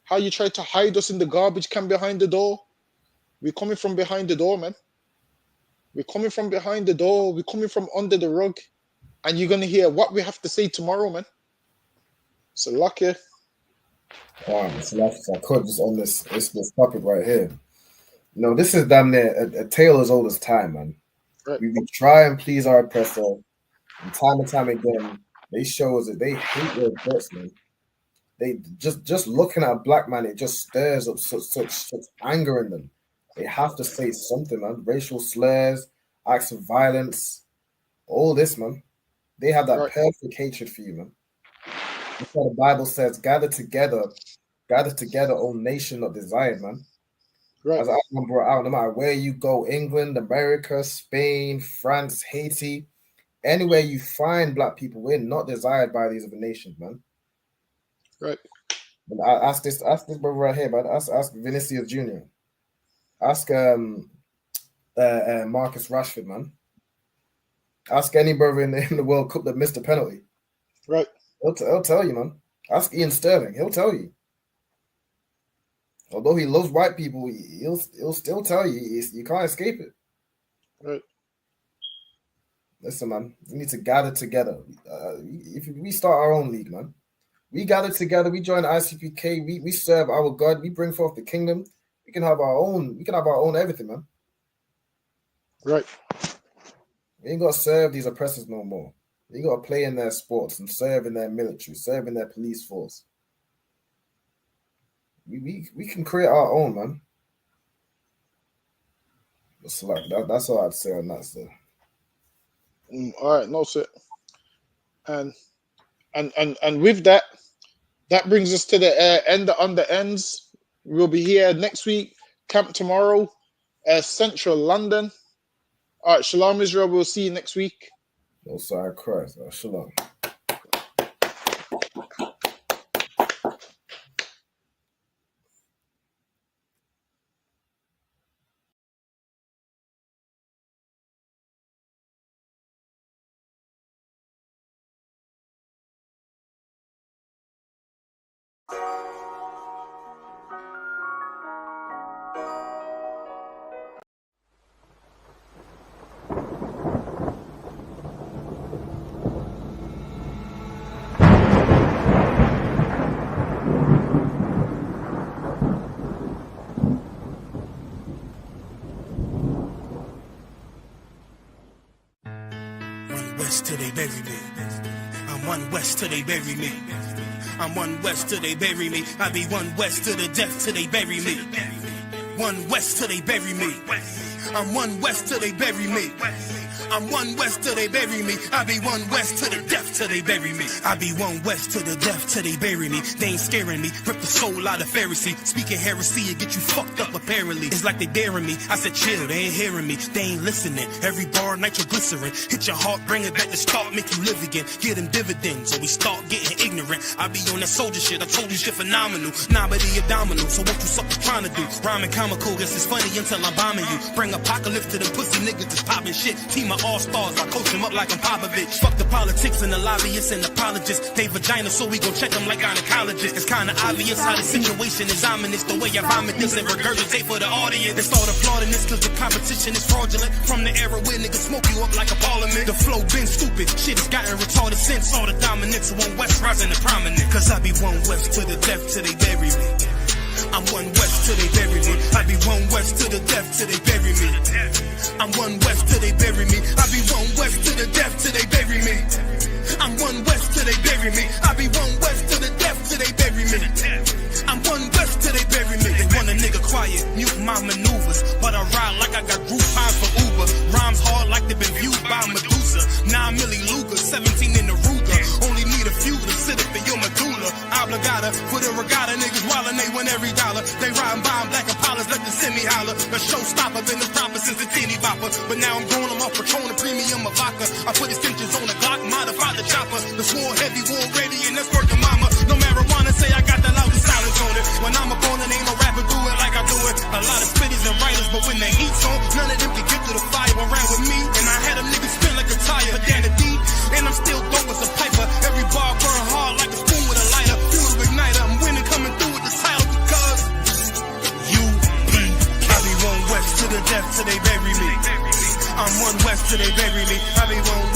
how you tried to hide us in the garbage can behind the door, we're coming from behind the door, man. We're coming from behind the door. We're coming from under the rug. And you're going to hear what we have to say tomorrow, man. So, lucky. Wow, so I could just on this topic right here. You know, this is damn near a tale as old as time, man. Right. We try and please our oppressor, and time again, they show us that they hate their guts, man. They just looking at a black man, it just stirs up such anger in them. They have to say something, man. Racial slurs, acts of violence, all this, man. They have that perfect hatred for you, man. That's what the Bible says, gather together, O nation not desired, man. Right. As I brought out, no matter where you go, England, America, Spain, France, Haiti, anywhere you find black people, we're not desired by these other nations, man. Right. And I ask this brother right here, man. Ask Vinicius Jr. Ask Marcus Rashford, man. Ask any brother in the World Cup that missed a penalty. Right. He'll tell you, man. Ask Ian Sterling. He'll tell you. Although he loves white people, he'll still tell you. You can't escape it. Right. Listen, man. We need to gather together. If we start our own league, man. We gather together. We join the ICPK. We serve our God. We bring forth the kingdom. We can have our own. We can have our own everything, man. Right. We ain't got to serve these oppressors no more. We got to play in their sports and serve in their military, serve in their police force. We can create our own, man. That's all I'd say on that, sir. All right, no, sir. And with that brings us to the end on the ends. We'll be here next week. Camp tomorrow, Central London. All right, Shalom Israel. We'll see you next week. No, sorry, Christ. Shalom. West till they bury me. I'm one West till they bury me. I'm one West till they bury me. I be one West to the death till they bury me. One West till they bury me. I'm one West till they bury me. I'm one West till they bury me. I be one West to the death till they bury me. I be one West to the death till they bury me. They ain't scaring me. Rip the soul out of Pharisee. Speaking heresy and get you fucked up apparently. It's like they daring me. I said chill, they ain't hearing me. They ain't listening. Every bar nitroglycerin. Hit your heart, bring it back to start, make you live again. Get them dividends or we start getting ignorant. I be on that soldier shit. I told you shit phenomenal. Nah, but he abdominal. So what you suckers trying to do? Rhyming comical. Guess it's funny until I'm bombing you. Bring apocalypse to them pussy niggas that's popping shit. Team of all-stars, I coach them up like I'm Popovich. Fuck the politics and the lobbyists and apologists. They vagina, so we gon' check them like gynecologists. It's kinda obvious how the situation is ominous. The way I vomit this and regurgitate for the audience. They start applauding this cause the competition is fraudulent. From the era where niggas smoke you up like a parliament. The flow been stupid, shit has gotten retarded since. All the dominance of one West rising to prominent. Cause I be one West to the death till they bury me. I'm one West till they bury me. I be one West to the death till they bury me. I'm one West till they bury me. I be one West to the death till they bury me. I'm one West till they bury me. I be one West to the death till they bury me. I'm one West till they rider. For the regatta, niggas wildin', they win every dollar. They riding by black Impalas, let the semi holler. A showstopper, been the proper since the teeny bopper. But now I'm growing them off Patron, a premium of vodka. I put extensions on the Glock, modified the chopper. The swore heavy, war ready, and that's working mama. No marijuana, say I got the loudest silence on it. When I'm up on it, ain't no rapper do it like I do it. A lot of spitters and writers, but when the heat's on, none of them can get to the fire around with me. And I had them niggas spin like a tire, but down the deep. And I'm still dope as a piper. Every bar burn hard like a spoon with a lighter. Fuel igniter, I'm winning, coming through with the title because I be one west to the death till they bury me. I'm one west till they bury me. I be one